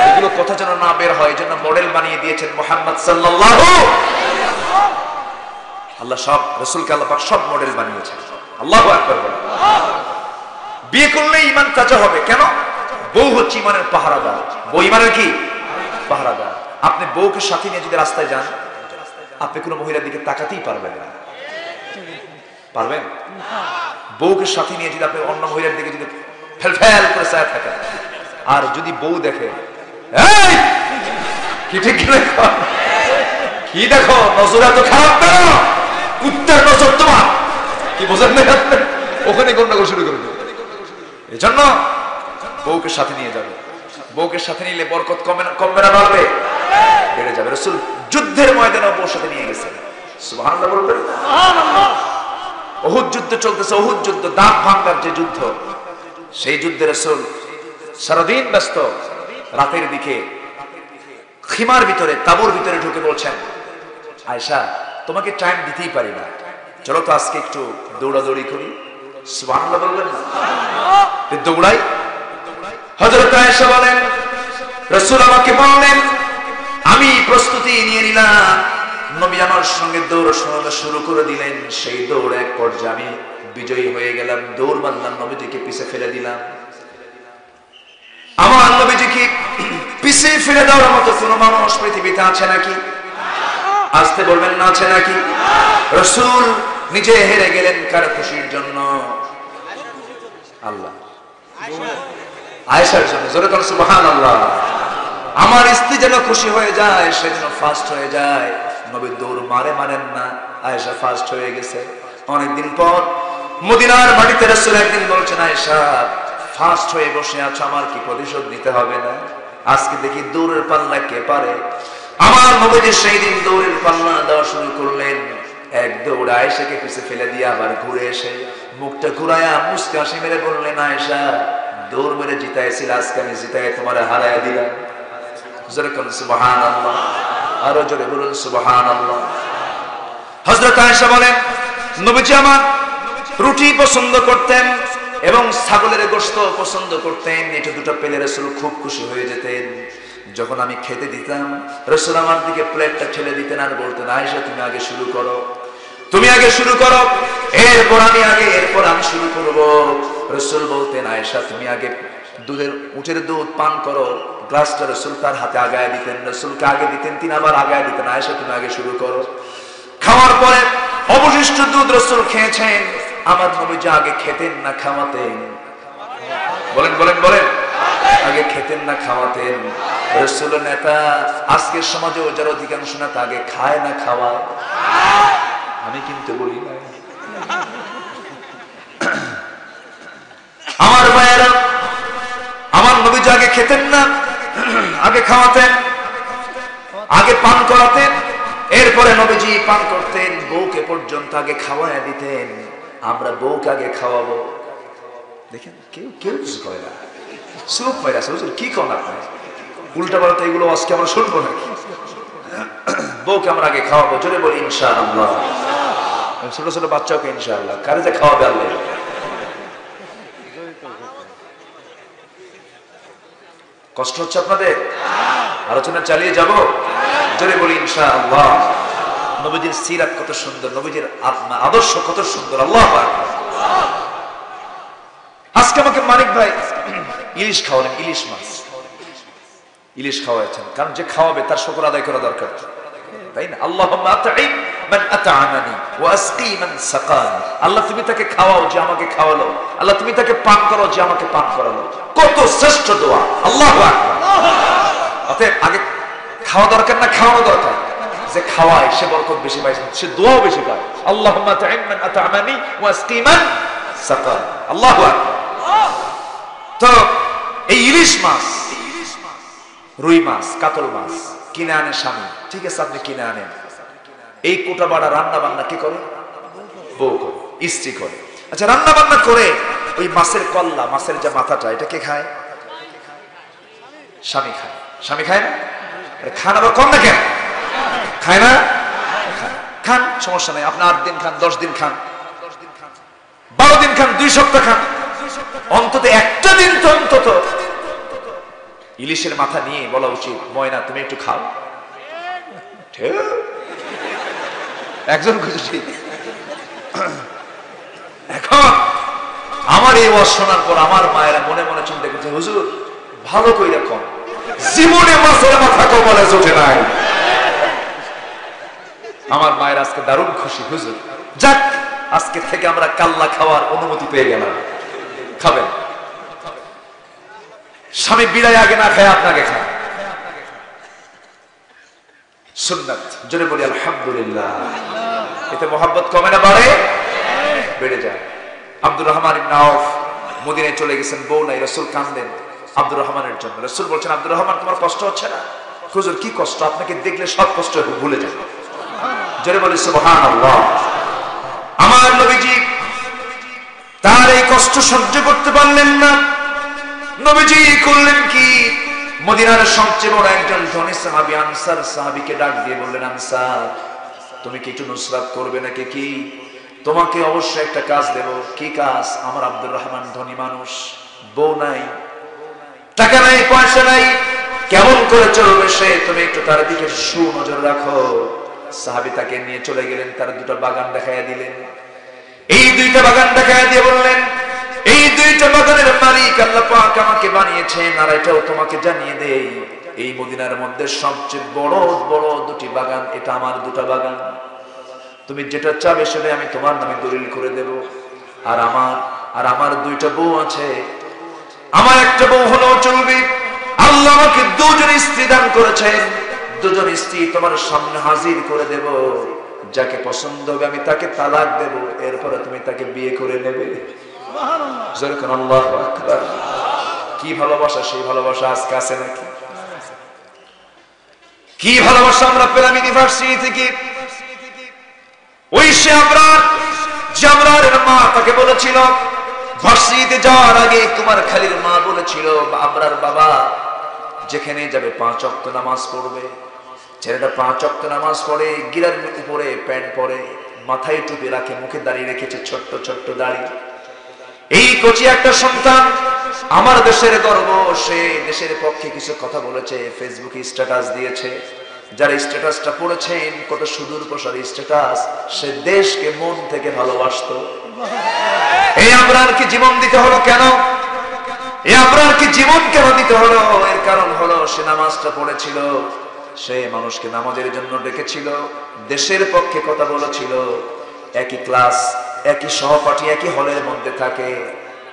এগুলো কথা যেন না বের হয়, জন্য মডেল বানিয়ে দিয়েছেন মুহাম্মদ সাল্লাল্লাহু। আল্লাহ সব রাসূলকে আল্লাহ পাক সব মডেল বানিয়েছেন। আল্লাহু আকবার বলেন। বিয়ে করলে ঈমান তাজা হবে। কেন? বউ হচ্ছে ঈমানের পাহারাদার। বউ ঈমানের কি? পাহারাদার। আপনি বউকে সাথে নিয়ে যদি রাস্তায় যান, আপনি কোনো মহিলার দিকে তাকাতেই পারবেন না। পারবেন? বউকে সাথে নিয়ে যদি আপনি অন্য মহিলার দিকে যদি ফেল করে চায় থাকেন, আর যদি বউ দেখে, এই কি ঠিক কি দেখো, নজর এত খারাপ কেন? কুত্তার নজর তোমার, কি বোঝেন না? ওখানে গন্ডগোল শুরু করে দেবে। এই জন্য বউকে সাথে নিয়ে যাবে। বউকে সাথে নিলে বরকত কমবে না বাড়বে? বেড়ে যাবে। রাসূল যুদ্ধের ময়দানে বউর সাথে নিয়ে গেছেন। সুবহানাল্লাহ বলবেন। উহুদ যুদ্ধ চলতেছে, উহুদ যুদ্ধ, দাঁত ভাঙার যে যুদ্ধ, সেই যুদ্ধে রাসূল সারাদিন ব্যস্ত। রাতের দিকে খিমার ভিতরে, তাবুর ভিতরে ঢুকে বলছেন, আয়েশা তোমাকে টাইম দিতেই পারি না, চলো তো আজকে একটু দৌড়াদৌড়ি করি। সুবহানাল্লাহ বলবেন না? দৌড়াই। হযরত আয়েশা বলেন, রাসূল আমাকে বললেন, আমি প্রস্তুতি নিয়ে নিলাম। নবী আমার সঙ্গে দৌড় শুরু করে দিলেন। সেই দৌড় এক পর্যায়ে আমি বিজয়ী হয়ে গেলাম। দৌড় বাঁধলাম, নবীজিকে পিছে ফেলে দিলাম। আমার নবীজিকে পিছে ফেলে দেওয়ার মতো কোন মানুষ পৃথিবীতে আছে নাকি? আসতে বলবেন না, আছে নাকি? রাসূল নিজে হেরে গেলেন কার খুশির জন্য? আল্লাহ, আয়েশার জন্য। জোরে বলেন সুবহানাল্লাহ। আমার স্ত্রী যেন খুশি হয়ে যায়, সে যেন ফার্স্ট হয়ে যায়। নবী দৌড় মারেন না, আয়েশা ফার্স্ট হয়ে গেছে। অনেকদিন পর মদিনার মাটিতে রাসূল একদিন বলছেন, আয়েশা ফার্স্ট হয়ে বসে আছো, আমার কি প্রতিশোধ নিতে হবে না? আজকে দেখি দৌড়ের পাল্লা কে পারে। আমার নবীজি সেই দিন দৌড়ের পাল্লা দেওয়া শুরু করলেন। এক দৌড়ে আয়েশাকে পিছে ফেলে দিয়ে আবার ঘুরে এসে মুখটা ঘুরায়া মুস্কা হাসি মেরে বললেন, আয়েশা দৌড় মেরে জিতাইছিল, আজকে আমি জিতাই তোমারে হারায়া দিলাম। জোরে বলুন সুবহানাল্লাহ। আরো জোরে বলুন সুবহানাল্লাহ। হযরত আয়েশা বলেন, নবীজি আমার রুটি পছন্দ করতেন এবং ছাগলের গোশত পছন্দ করতেন। এটা দুটো পেলে রাসূল খুব খুশি হয়ে যেতেন। যখন আমি খেতে দিতাম, রাসূল আমার দিকে প্লেটটা ঠেলে দিতেন আর বলতেন, আয়েশা তুমি আগে শুরু করো, তুমি আগে শুরু করো, এরপর আমি শুরু করব। রাসূল বলতেন, আয়েশা তুমি আগে দুধের উটের দুধ পান করো, গ্লাসটা রাসূল তার হাতে আগায় দিতেন, রাসূলকে আগে দিতেন, তিনি আবার আগায় দিতেন, আয়েশা তুমি আগে শুরু করো। খাওয়ার পরে অবশিষ্ট দুধ রাসূল খেয়েছেন, আমার নবীজি আগে খেতেন না খাওয়াতেন? বলেন বলেন বলেন, আগে খেতেন না খাওয়াতেন? রাসূলের নেতা আজকের সমাজে যারা অধিকাংশ নেতা আগে খায় না খাওয়ায়? আমি কিন্তু বলি না। আমার ভাইয়েরা, আমার নবীজি আগে খেতেন না, আগে খাওয়াতেন, আগে পান করাতেন, এরপরে নবীজি পান করতেন, বউকে পর্যন্ত আগে খাওয়ায় দিতেন। আমরা বউকে আগে খাওয়াবো? দেখেন কেউ কেউ কিছু করে না, চুপ হয়ে আছে। কি করেন আপনি? উল্টা পাল্টা এগুলো আজকে আমরা শুনবো নাকি? বউকে আমরা আগে খাওয়াবো, জোরে বলি ইনশাআল্লাহ। ছোট ছোট বাচ্চাকে ইনশাআল্লাহ। কারে যে খাওয়াবে আল্লাহ। কষ্ট হচ্ছে আপনাদের? আলোচনা চালিয়ে যাব, জোরে বলি ইনশাআল্লাহ। নবীজির সিরাত কত সুন্দর, নবীজির আদর্শ কত সুন্দর। আল্লাহু আকবার। আজকে আমাকে মানিক ভাই ইলিশ খাওয়ালেন, ইলিশ মাছ, ইলিশ খাওয়াচ্ছেন, কারণ যে খাওয়াবে তার শুকর আদায় করা দরকার, তাই না? আল্লাহুম্মা আত'ইম মান আত'আমানি ওয়া আসকি মান সাকানি। আল্লাহ তুমি তাকে খাওয়াও যে আমাকে খাওয়ালো, আল্লাহ তুমি তাকে পান করো যে আমাকে পান করালো। কত শ্রেষ্ঠ দোয়া! আল্লাহু আকবার। অতএব আগে খাওয়া দরকার না খাওয়ানো দরকার? যে খাওয়ায় সে বরকত বেশি পায়, সে দোয়াও বেশি পায়। আল্লাহুম্মা আত'ইম মান আত'আমানি ওয়া আসকি মান সাকানি। আল্লাহু আকবার। তো এই ইলিশ মাছ, রুই মাছ, কাতল মাছ কিনে আনে স্বামী, ঠিক আছে আপনি কিনে আনেন। এই কোটা বাড়া রান্না বান্না কি করে? বউ করে, স্ত্রী করে। আচ্ছা, রান্না বান্না করে ওই মাছের কল্লা, মাছের যে মাথাটা, এটা কে খায়? স্বামী খায়। স্বামী খায় না? খান আবার কম না কেন? খায় না? খান, সমস্যা নেই। আপনি 8 দিন খান, 10 দিন খান, 12 দিন খান, 2 সপ্তাহ খান, অন্তত একটা দিন তো অন্তত ইলিশের মাথা নিয়ে বলা উচিত, ময়না তুমি একটু খাও। একজন খুশি। এখন আমার এই ওয়াজ শোনার পর আমার মায়েরা মনে মনে চিন্তা করছে, হুজুর ভালো কইরা কম, জীবনে মাছের মাথা কপালে জোটে নাই। আমার মায়ের আজকে দারুণ খুশি, হুজুর যাক আজকে থেকে আমরা কাল্লা খাওয়ার অনুমতি পেয়ে গেলাম। খাবেন। স্বামী বিদায় আগে না খায় আপনাকে খান, সুন্নাত। জোরে বলি আলহামদুলিল্লাহ। এতে মোহাব্বত কমে না বাড়ে? বেড়ে যায়। আব্দুর রহমান ইবনে আওফ মদিনায় চলে গেছেন, বউ নাই, রাসূল কাঁদেন আব্দুর রহমানের জন্য। রাসূল বলছেন, আব্দুর রহমান তোমার কষ্ট হচ্ছে না? হুজুর কি কষ্ট? আপনাকে দেখলে সব কষ্ট ভুলে যায়। জোরে বলি সুবহানাল্লাহ। আমার নবীজি তার এই কষ্ট সহ্য করতে পারলেন না। নবীজি করলেন কি? মদিনার সবচেয়ে বড় একজন ধনী সাহাবী আনসার সাহাবীকে ডাক দিয়ে বললেন, আনসার তুমি কি একটু নুসরাত করবে নাকি? কি তোমাকে অবশ্যই একটা কাজ দেব। কি কাজ? আমার আব্দুর রহমান ধনী মানুষ, বউ নাই, টাকা নাই, পয়সা নাই, কেমন করে চলবে সে? তুমি একটু তার দিকে সুনজর রাখো। সাহাবী তাকে নিয়ে চলে গেলেন, তার 2টা বাগান দেখাইয়া দিলেন। এই 2টা বাগান দেখাইয়া দিয়ে বললেন, এই 2টা বাগানের মালিক আল্লাহ পাক আমাকে বানিয়েছেন, আর এটাও তোমাকে জানিয়ে দেই, এই মদিনার মধ্যে সবচেয়ে বড় বড় 2টি বাগান, এটা আমার 2টা বাগান। তুমি যেটা চাবে সেটা আমি তোমার নামে দলিল করে দেব। আর আমার 2টা বউ আছে, আমার একটা বউ হলেও চলবে। আল্লাহ আমাকে 2 জন স্ত্রী দান করেছেন, 2 জন স্ত্রী তোমার সামনে হাজির করে দেব। যাকে পছন্দ হবে আমি তাকে তালাক দেব, এরপরে তুমি তাকে বিয়ে করে নেবে। সুবহানাল্লাহ। আল্লাহু আকবার। কি ভালোবাসা! সেই ভালোবাসা আজকে আছে নাকি? কি ভালোবাসা আমরা পেলাম ইউনিভার্সিটি থেকে। ওই সে আমরার মা তাকে বলেছিল, ভার্সিটিতে যাওয়ার আগে তোমার খালির মা বলেছিল, আমরার বাবা যেখানে যাবে 5 ওয়াক্ত নামাজ পড়বে। ছেলেটা 5 ওয়াক্ত নামাজ পড়ে, গিরার উপরে প্যান্ট পরে, মাথায় টুপি রাখে, মুখে দাড়ি রেখেছে, ছোট্ট ছোট্ট দাড়ি। এই কচি একটা সন্তান, আমার দেশের গর্ব। সে দেশের পক্ষে কিছু কথা বলেছে, ফেসবুকে স্ট্যাটাস দিয়েছে। যারা স্ট্যাটাসটা পড়েছেন, কত সুদূর প্রসারী স্ট্যাটাস, সে দেশকে মন থেকে ভালোবাসতো। এই আমরার কি জীবন দিতে হলো কেন? এই আবরারকে জীবন কেন দিতে হলো? এর কারণ হলো সে নামাজটা পড়েছিল, সে মানুষকে নামাজের জন্য ডেকেছিল, দেশের পক্ষে কথা বলেছিল। একই ক্লাস, একই সহপাঠী, একই হলের মধ্যে থাকে,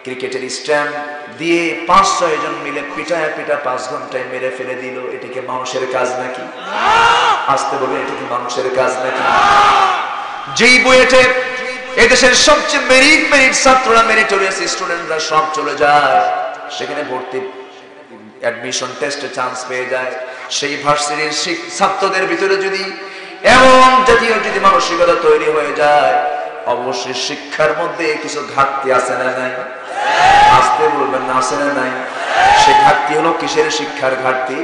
ক্রিকেটের স্ট্যাম্প দিয়ে 5-6 জন মিলে পিটায় 5 ঘন্টায় মেরে ফেলে দিল। এটিকে মানুষের কাজ নাকি? আসতে বলে, এটিকে মানুষের কাজ নাকি? যেই বইয়েতে এদেশের সবচেয়ে মেরিট ছাত্ররা, মেরিটোরিয়াস স্টুডেন্টরা সব চলে যায়, সেখানে ভর্তি অ্যাডমিশন টেস্টে চান্স পেয়ে যায়। সেই ভার্সিটির ছাত্রদের ভিতরে যদি এমন জাতীয় যদি মানসিকতা তৈরি হয়ে যায়, অবশ্যই শিক্ষার মধ্যে কিছু ঘাটতি আছে না নাই? আসতে বলবেন না, আছে না নাই? সে ঘাটতি হলো কিসের? শিক্ষার ঘাটতি।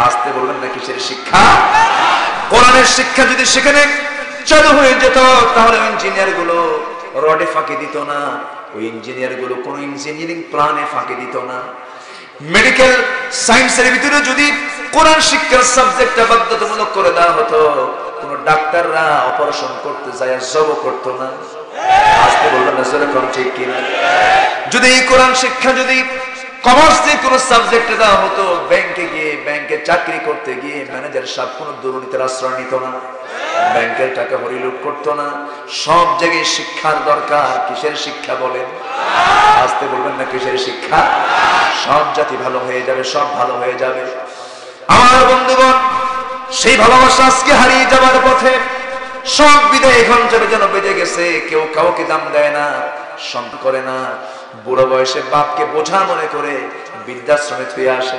আসতে বলবেন না, কিসের শিক্ষা? কোরআনের শিক্ষা যদি সেখানে চালু হয়ে যেত, তাহলে ইঞ্জিনিয়ার গুলো রডে ফাঁকি দিত না, ওই ইঞ্জিনিয়ার গুলো কোন ইঞ্জিনিয়ারিং প্ল্যানে ফাঁকি দিত না। মেডিকেল সায়েন্সের ভিতরে যদি কোরআন শিক্ষার সাবজেক্টটা বাধ্যতামূলক করে দেওয়া হতো, কোন ডাক্তাররা অপারেশন করতে যায় জব করতো না। আসতে বলবেন না, সেরকম ঠিক কিনা? যদি এই কোরআন শিক্ষা যদি কমার্সে কোন সাবজেক্টে দেওয়া হতো, ব্যাংকে গিয়ে, ব্যাংকে চাকরি করতে গিয়ে ম্যানেজার সাহেব কোন দুর্নীতির আশ্রয় নিত না, ব্যাংকের টাকা হরিলুট করতো না। সব জায়গায় শিক্ষার দরকার। কিসের শিক্ষা বলেন? আসতে বলবেন না, কিসের শিক্ষা? সব জাতি ভালো হয়ে যাবে, সব ভালো হয়ে যাবে। আমার বন্ধুগণ, সেই ভালোবাসা আজকে হারিয়ে যাবার পথে। সব বিদায় ঘন্টার জন্য বেজে গেছে, কেউ কাউকে দাম দেয় না, সম্মান করে না। বুড়ো বয়সে বাপকে বোঝা মনে করে বৃদ্ধাশ্রমে থুয়ে আসে,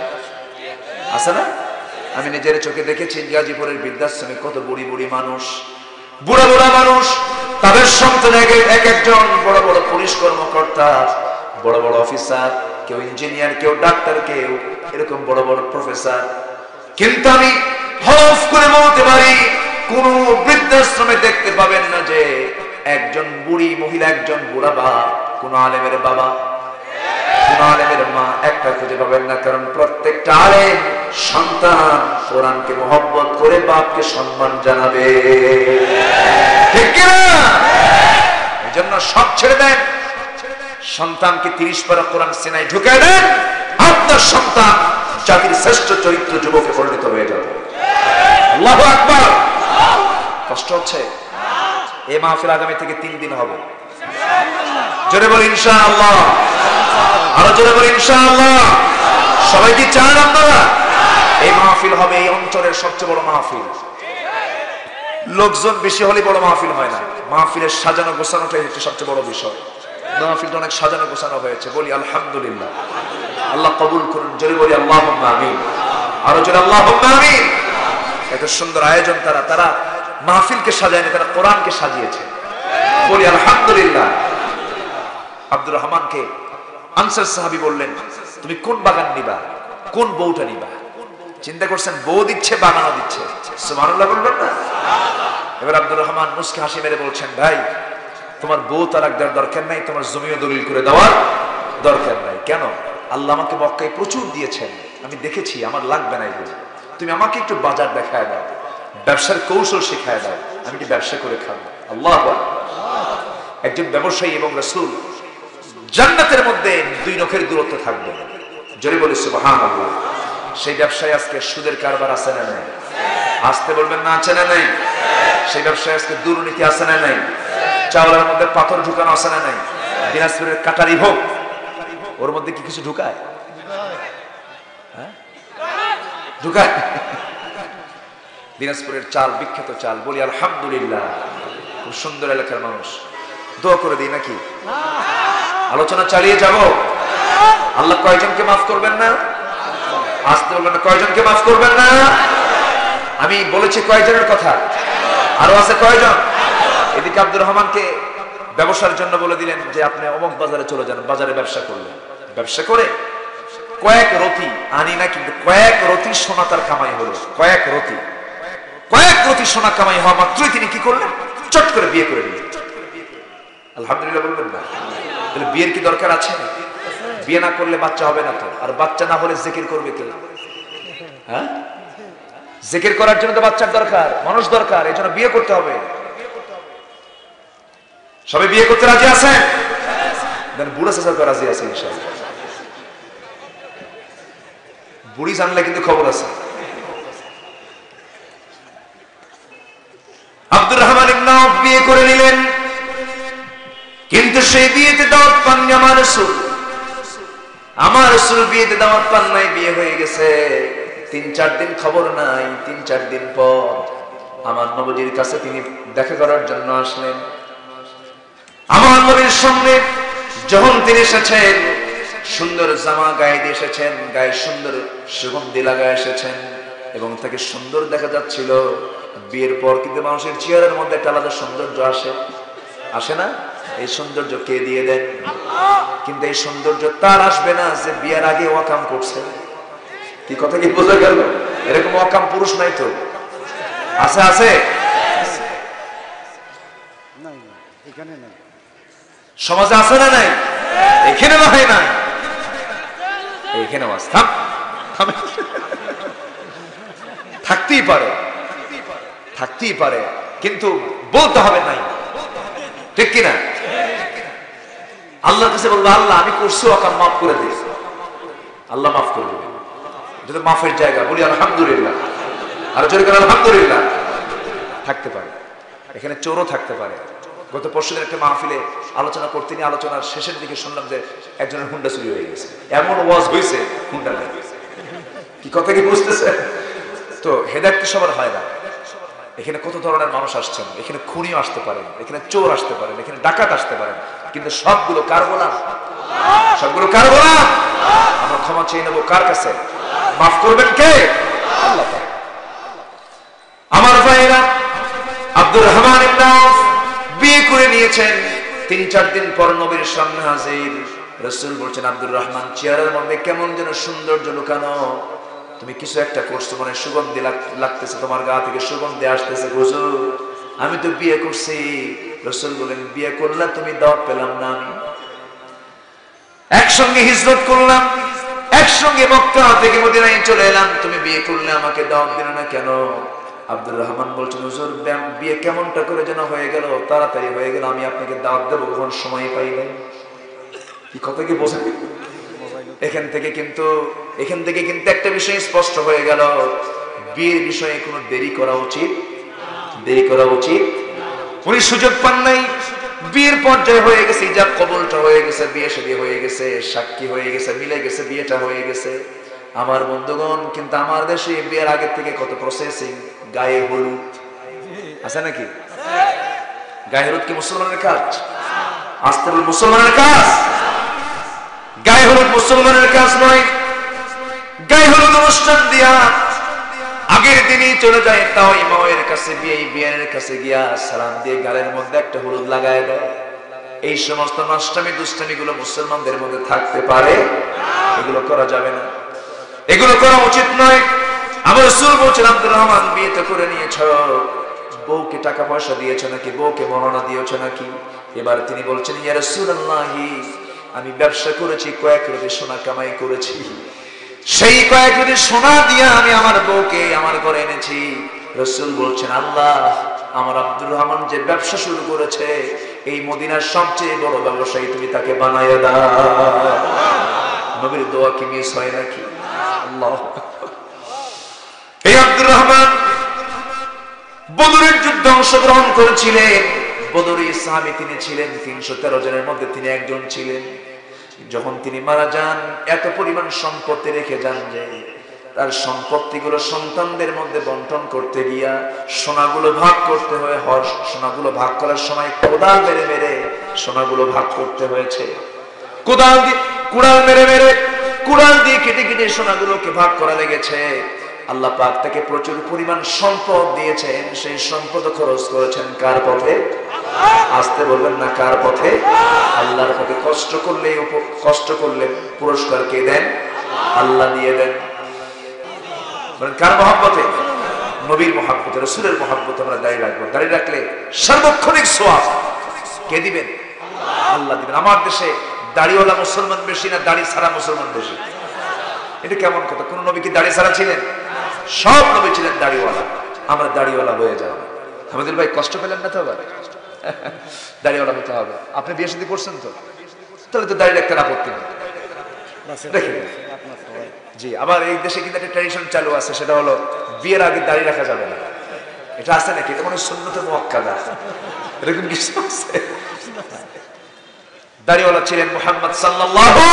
আছে না? আমি নিজের চোখে দেখেছি গাজীপুরের বৃদ্ধাশ্রমে কত বুড়ি মানুষ, বুড়া মানুষ, তাদের সন্তান এক একজন বড় বড় পুলিশ কর্মকর্তা, বড় বড় অফিসার, কেউ ইঞ্জিনিয়ার, কেউ ডাক্তার, কেউ এরকম বড় বড় প্রফেসর। কিন্তু আমি হলফ করে বলতে পারি, কোন বৃদ্ধাশ্রমে দেখতে পাবেন না যে একজন বুড়ি মহিলা, একজন বুড়া বা কোন আলেমের বাবা, কোন আলেমের মা, একটা খুঁজে পাবেন না। কারণ প্রত্যেকটা আলেম সন্তান কোরআনকে মহব্বত করে বাপকে সম্মান জানাবে, ঠিক কিনা? এই জন্য সব ছেড়ে দেন, সন্তানকে 30 পারা কোরআন সিনায় ঢুকায় দেন, আপনার সন্তান জাতির শ্রেষ্ঠ চরিত্র যুবকে পরিণত হয়ে যাবে। আল্লাহু আকবার। কষ্ট হচ্ছে? এই মাহফিল আগামী থেকে 3 দিন হবে। জোরে বলি ইনশাআল্লাহ, আরো জোরে বলি ইনশাআল্লাহ। সবাই কি চান আপনারা? এই মাহফিল হবে এই অঞ্চলের সবচেয়ে বড় মাহফিল। লোকজন বেশি হলে বড় মাহফিল হয় না, মাহফিলের সাজানো গোছানোটাই হচ্ছে সবচেয়ে বড় বিষয়। মাহফিলটা অনেক সাজানো গোছানো হয়েছে, বলি আলহামদুলিল্লাহ। আল্লাহ কবুল করুন, জোরে বলি আল্লাহুম্মা আমিন, আরো জোরে আল্লাহুম্মা আমিন। এত সুন্দর আয়োজন, তারা মাহফিলকে সাজায়নি, তারা কোরআনকে সাজিয়েছে, বলি আলহামদুলিল্লাহ। আব্দুর রহমানকে আনসার সাহাবী বললেন, তুমি কোন বাগান নিবা, কোন বউটা নিবা? চিন্তা করছেন, বউ দিচ্ছে, বাগানও দিচ্ছে। সুবহানাল্লাহ বলবেন না? এবার আব্দুর রহমান মুস্কি হাসি মেরে বলছেন, ভাই তোমার বউ তালাক দেওয়ার দরকার নাই, তোমার জমিও দলিল করে দেওয়ার দরকার নাই। কেন? আল্লাহ আমাকে মক্কায় প্রচুর দিয়েছেন, আমি দেখেছি, আমার লাগবে না এগুলো। তুমি আমাকে একটু বাজার দেখায় দাও, ব্যবসার কৌশল শেখায় দাও, আমি একটু ব্যবসা করে খাবো। আল্লাহু আকবার। একজন ব্যবসায়ী এবং রাসূল জান্নাতের মধ্যে 2 নখের দূরত্ব থাকবে, জোরে বলি সুবহানাল্লাহ। সেই ব্যবসায় আজকে সুদের কারবার আছে না নাই? আসতে বলবেন না, আছে না নাই? সেই ব্যবসায় আজকে দুর্নীতি আছে না নাই? চাউলের মধ্যে পাথর ঢুকানো আছে না নাই? দিনাজপুরের কাটারি ভোগ, ওর মধ্যে কি কিছু ঢুকায়? হ্যাঁ, ঢুকায়। দিনাজপুরের চাল, বিখ্যাত চাল, বলি আলহামদুলিল্লাহ। খুব সুন্দর এলাকার মানুষ, দোয়া করে দিই নাকি? আলোচনা চালিয়ে যাব। আল্লাহ কয়জনকে মাফ করবেন না? আসতে বলবেন না, কয়জনকে মাফ করবেন না? আমি বলেছি কয়জনের কথা, আরো আছে কয়জন? এদিকে আব্দুর রহমানকে ব্যবসার জন্য বলে দিলেন যে আপনি অমুক বাজারে চলে যান, বাজারে ব্যবসা করলেন। ব্যবসা করে কয়েক রতি আনি না, কিন্তু কয়েক রতি সোনা তার কামাই হলো। কয়েক রতি সোনা কামাই হওয়া মাত্রই তিনি কি করলেন? চট করে বিয়ে করে নিলেন। আলহামদুলিল্লাহ বলবেন না? তাহলে বিয়ের কি দরকার আছে? বিয়ে না করলে বাচ্চা হবে না তো, আর বাচ্চা না হলে জিকির করবে কে? হ্যাঁ, জিকির করার জন্য তো বাচ্চার দরকার, মানুষ দরকার, এই জন্য বিয়ে করতে হবে। সবাই বিয়ে করতে রাজি আছেন? বুড়া চাচা রাজি আছে ইনশাআল্লাহ। বুড়ি জানলে কিন্তু খবর আছে। আব্দুর রহমান ইবনে আউফ বিয়ে করে নিলেন, কিন্তু সেই বিয়েতে দাওয়াত পাননি আমার রাসূল। আমার রাসূল বিয়েতে দাওয়াত পান নাই, বিয়ে হয়ে গেছে 3-4 দিন খবর নাই। 3-4 দিন পর আমার নবীর কাছে তিনি দেখা করার জন্য আসলেন। আমার নবীর সামনে যখন তিনি এসেছেন, সুন্দর জামা গায়ে দিয়ে এসেছেন, গায়ে সুন্দর সুগন্ধি লাগায় এসেছেন এবং তাকে সুন্দর দেখা যাচ্ছিল। বিয়ের পর কিন্তু মানুষের চেহারার মধ্যে একটা আলাদা সৌন্দর্য আসে না? এই সৌন্দর্য কে দিয়ে দেন? কিন্তু এই সৌন্দর্য তার আসবে না যে বিয়ের আগে ওয়াকাম করছে। কি কথা কি বোঝা গেল? এরকম ওয়াকাম পুরুষ নাই তো? আছে আছে সমাজে আছে না নাই? এখানে না হয় না, এইখানে থাকতেই পারে, কিন্তু বলতে হবে নাই, ঠিক কিনা? আল্লাহর কাছে বলবো, আল্লাহ আমি করছি ওয়াকাম, মাফ করে দিই। আল্লাহ মাফ করে দেবে। যদি মাফের জায়গা বলি আলহামদুলিল্লাহ, আর জোরে করে আলহামদুলিল্লাহ। থাকতে পারে, এখানে চোরও থাকতে পারে। গত পরশুদিন একটা মাহফিলে আলোচনা করতে নিয়ে আলোচনার শেষের দিকে শুনলাম যে একজনের হুন্ডা চুরি হয়ে গেছে। এমন ওয়াজ হয়েছে, হুন্ডা নাই। কি কথা কি বুঝতেছে? তো হেদায়েত তো সবার হয় না। এখানে কত ধরনের মানুষ আসছেন, এখানে খুনিও আসতে পারেন, এখানে চোর আসতে পারেন, এখানে ডাকাত আসতে পারেন, কিন্তু সবগুলো কার গোলাম? সবগুলো কার গোলাম? আমরা ক্ষমা চেয়ে নেবো কার কাছে? মাফ করবেন কে? আল্লাহ। আমার ভাইরা, আব্দুর রহমান ইবনে আউফ বিয়ে করে নিয়েছেন। 3-4 দিন পর নবীর সামনে হাজির। রাসূল বলছেন, আব্দুর রহমান চেহারার মধ্যে কেমন যেন সৌন্দর্য লুকানো, তুমি কিছু একটা করছো, মানে সুগন্ধি লাগতেছে, তোমার গা থেকে সুগন্ধি আসতেছে। হুজুর আমি তো বিয়ে করছি। রাসূল বলেন, বিয়ে করলা তুমি, দাওয়াত পেলাম না? আমি একসঙ্গে হিজরত করলাম, একসঙ্গে মক্কা থেকে মদিনায় চলে এলাম, তুমি বিয়ে করলে আমাকে দাওয়াত দিলে না কেন? আব্দুর রহমান বলছেন, হুজুর বিয়ে কেমনটা করে যেন হয়ে গেল, তাড়াতাড়ি হয়ে গেল, আমি আপনাকে দাওয়াত দেবো কখন সময় পাই নাই। কি কথা কি বোঝেন? এখান থেকে কিন্তু একটা বিষয় স্পষ্ট হয়ে গেল, বিয়ের বিষয়ে কোনো দেরি করা উচিত। উনি সুযোগ পান নাই, বিয়ের পর্যায়ে হয়ে গেছে, ইজাব কবুলটা হয়ে গেছে, বিয়ে শাদী হয়ে গেছে, সাক্ষী হয়ে গেছে, মিলে গেছে, বিয়েটা হয়ে গেছে। আমার বন্ধুগণ, কিন্তু আমার দেশে বিয়ের আগে থেকে কত প্রসেসিং। গায়ে হলুদ আছে নাকি? গায়ে হলুদ কি মুসলমানের কাজ? আসতে বল, মুসলমানের কাজ। গায়ে হলুদ মুসলমানের কাজ নয়। গায়ে হলুদ অনুষ্ঠান দিয়া আগের দিনই চলে যায়, তাও ইমামের কাছে, বিয়ের কাছে গিয়া সালাম দিয়ে গালের মধ্যে একটা হলুদ লাগায় দেয়। এই সমস্ত নষ্টামি দুষ্টামি গুলো মুসলমানদের মধ্যে থাকতে পারে? এগুলো করা যাবে না, এগুলো করা উচিত নয়। আমার রাসূল বলছেন, আব্দুর রহমান বিয়ে তো করে নিয়েছ, বউকে টাকা পয়সা দিয়েছো নাকি? বউকে মহারণা দিয়েছো নাকি? এবার তিনি বলছেন, ইয়া রাসূলুল্লাহ, আমি ব্যবসা করেছি, কয়েক রতি সোনা কামাই করেছি, সেই কয়েক রতি সোনা দিয়ে আমি আমার বউকে আমার ঘরে এনেছি। রাসূল বলছেন, আল্লাহ আমার আব্দুর রহমান যে ব্যবসা শুরু করেছে, এই মদিনার সবচেয়ে বড় ব্যবসায়ী তুমি তাকে বানাইয়া দাও। নবীর দোয়া কি মিস হয় নাকি? আল্লাহ। এই আব্দুর রহমান বদরের যুদ্ধে অংশগ্রহণ করেছিলেন, বদরি সাহাবী তিনি ছিলেন। 313 জনের মধ্যে তিনি একজন ছিলেন। যখন তিনি মারা যান, এত পরিমাণ সম্পত্তি রেখে যান যে তার সম্পত্তিগুলো সন্তানদের মধ্যে বন্টন করতে গিয়া সোনাগুলো ভাগ করতে হয়। সোনাগুলো ভাগ করার সময় কোদাল মেরে সোনাগুলো ভাগ করতে হয়েছে। কুড়াল দিয়ে কেটে সোনাগুলোকে ভাগ করা লেগেছে। আল্লাহ পাক তাকে প্রচুর পরিমাণ সম্পদ দিয়েছেন, সেই সম্পদ খরচ করেছেন কার পথে? আসতে বলবেন না, কার পথে? আল্লাহর পথে। কষ্ট করলে পুরস্কার কে দেন? আল্লাহ দিয়ে দেন। কার মহব্বতে? নবীর মহব্বতে, রাসূলের মহব্বতে আমরা দাঁড়িয়ে রাখবো। দাঁড়িয়ে রাখলে সার্বক্ষণিক সওয়াব কে দিবেন? আল্লাহ দিবেন। আমার দেশে দাড়িওয়ালা মুসলমান বেশি না দাড়ি ছাড়া মুসলমান বেশি? এটা কেমন কথা? কোন নবী কি দাড়ি ছাড়া ছিলেন? সব নবী ছিলেন দাড়িওয়ালা। আমরা দাড়িওয়ালা হয়ে যাব। হামিদুল ভাই কষ্ট পেলেন না তো? আবার দাড়িওয়ালা হতে হবে। আপনি বিয়ে শাদী করছেন তো? তাহলে তো দাড়ি রাখতে আপত্তি নেই। জি, আবার এই দেশে কিন্তু একটা ট্র্যাডিশন চালু আছে, সেটা হলো বিয়ের আগে দাড়ি রাখা যাবে না। এটা আছে নাকি? এটা মানে সুন্নতে মুআক্কাদা, এরকম কিছু আছে। দাড়িওয়ালা ছিলেন মুহাম্মদ সাল্লাল্লাহু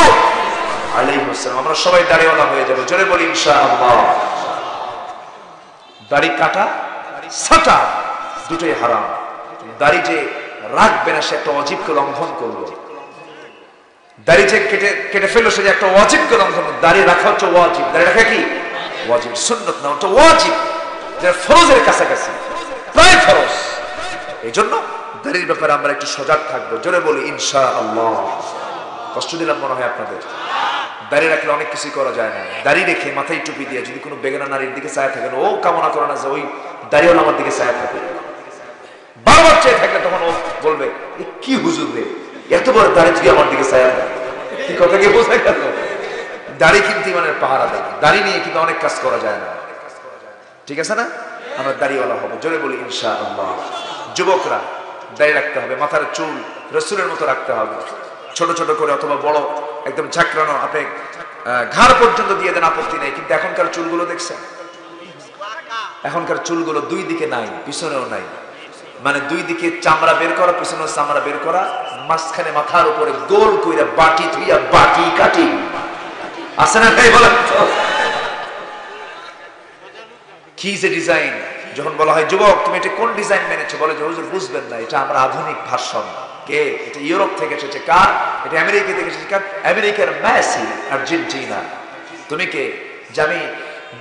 আলাইহি ওয়াসাল্লাম। আমরা সবাই দাড়িওয়ালা হয়ে যাব, জোরে বলি ইনশাআল্লাহ। দাড়ি কাটা ছাটা দুটোই হারাম। দাড়ি যে রাখবে না সে একটা ওয়াজিবকে লঙ্ঘন করলো। দাড়ি যে কেটে ফেললো সে যে একটা ওয়াজিবকে লঙ্ঘন করলো। দাড়ি রাখা হচ্ছে ওয়াজিব। দাড়ি রাখা কি ওয়াজিব, সুন্নাত না, ওটা ওয়াজিব, যেটা ফরজের কাছাকাছি, প্রায় ফরজ। এই জন্য দাড়ির ব্যাপারে আমরা একটু সজাগ থাকবো, জোরে বলি ইনশাআল্লাহ। কষ্ট দিলাম মনে হয় আপনাদের। দাড়ি রাখলে অনেক কিছু করা যায় না। দাড়ি রেখে মাথায় টুপি দিয়ে যদি কোনো বেগানা নারীর দিকে চায় থাকেন, ও কামনা করে না যে ওই দাড়িওয়ালা আমার দিকে চায় থাকে, বারবার চেয়ে থাকলে তখন ও বলবে কি হুজুর রে, এত বড় দাড়ি তুই আমার দিকে চায় থাকে। কি কথা কি বোঝা গেল? দাড়ি কিন্তু ইমানের পাহারা দেয়। দাড়ি নিয়ে কিন্তু অনেক কাজ করা যায় না, ঠিক আছে না? আমরা দাড়িওয়ালা হবো, জোরে বলি ইনশাআল্লাহ। যুবকরা দাড়ি রাখতে হবে, মাথার চুল রাসূলের মতো রাখতে হবে, ছোট ছোট করে অথবা বড় একদম ঝাঁকড়ানো, আপনি ঘাড় পর্যন্ত দিয়ে দেন, আপত্তি নেই। কিন্তু এখনকার চুলগুলো দেখছেন, এখনকার চুলগুলো দুই দিকে নাই, পিছনেও নাই, মানে দুই দিকে চামড়া বের করা, পিছনেও চামড়া বের করা, মাঝখানে মাথার উপরে গোল কইরা বাটি থুইয়া বাটি কাটি আছে না? তাই বলেন তো, কি যে ডিজাইন। যখন বলা হয় যুবক তুমি এটা কোন ডিজাইন মেনেছো, বলে যে হুজুর বুঝবেন না, এটা আমরা আধুনিক ভার্সন। কে? এটা ইউরোপ থেকে এসেছে। কার? এটা আমেরিকা থেকে এসেছে। কার? আমেরিকার মেসি, আর্জেন্টিনা। তুমি কে? যে আমি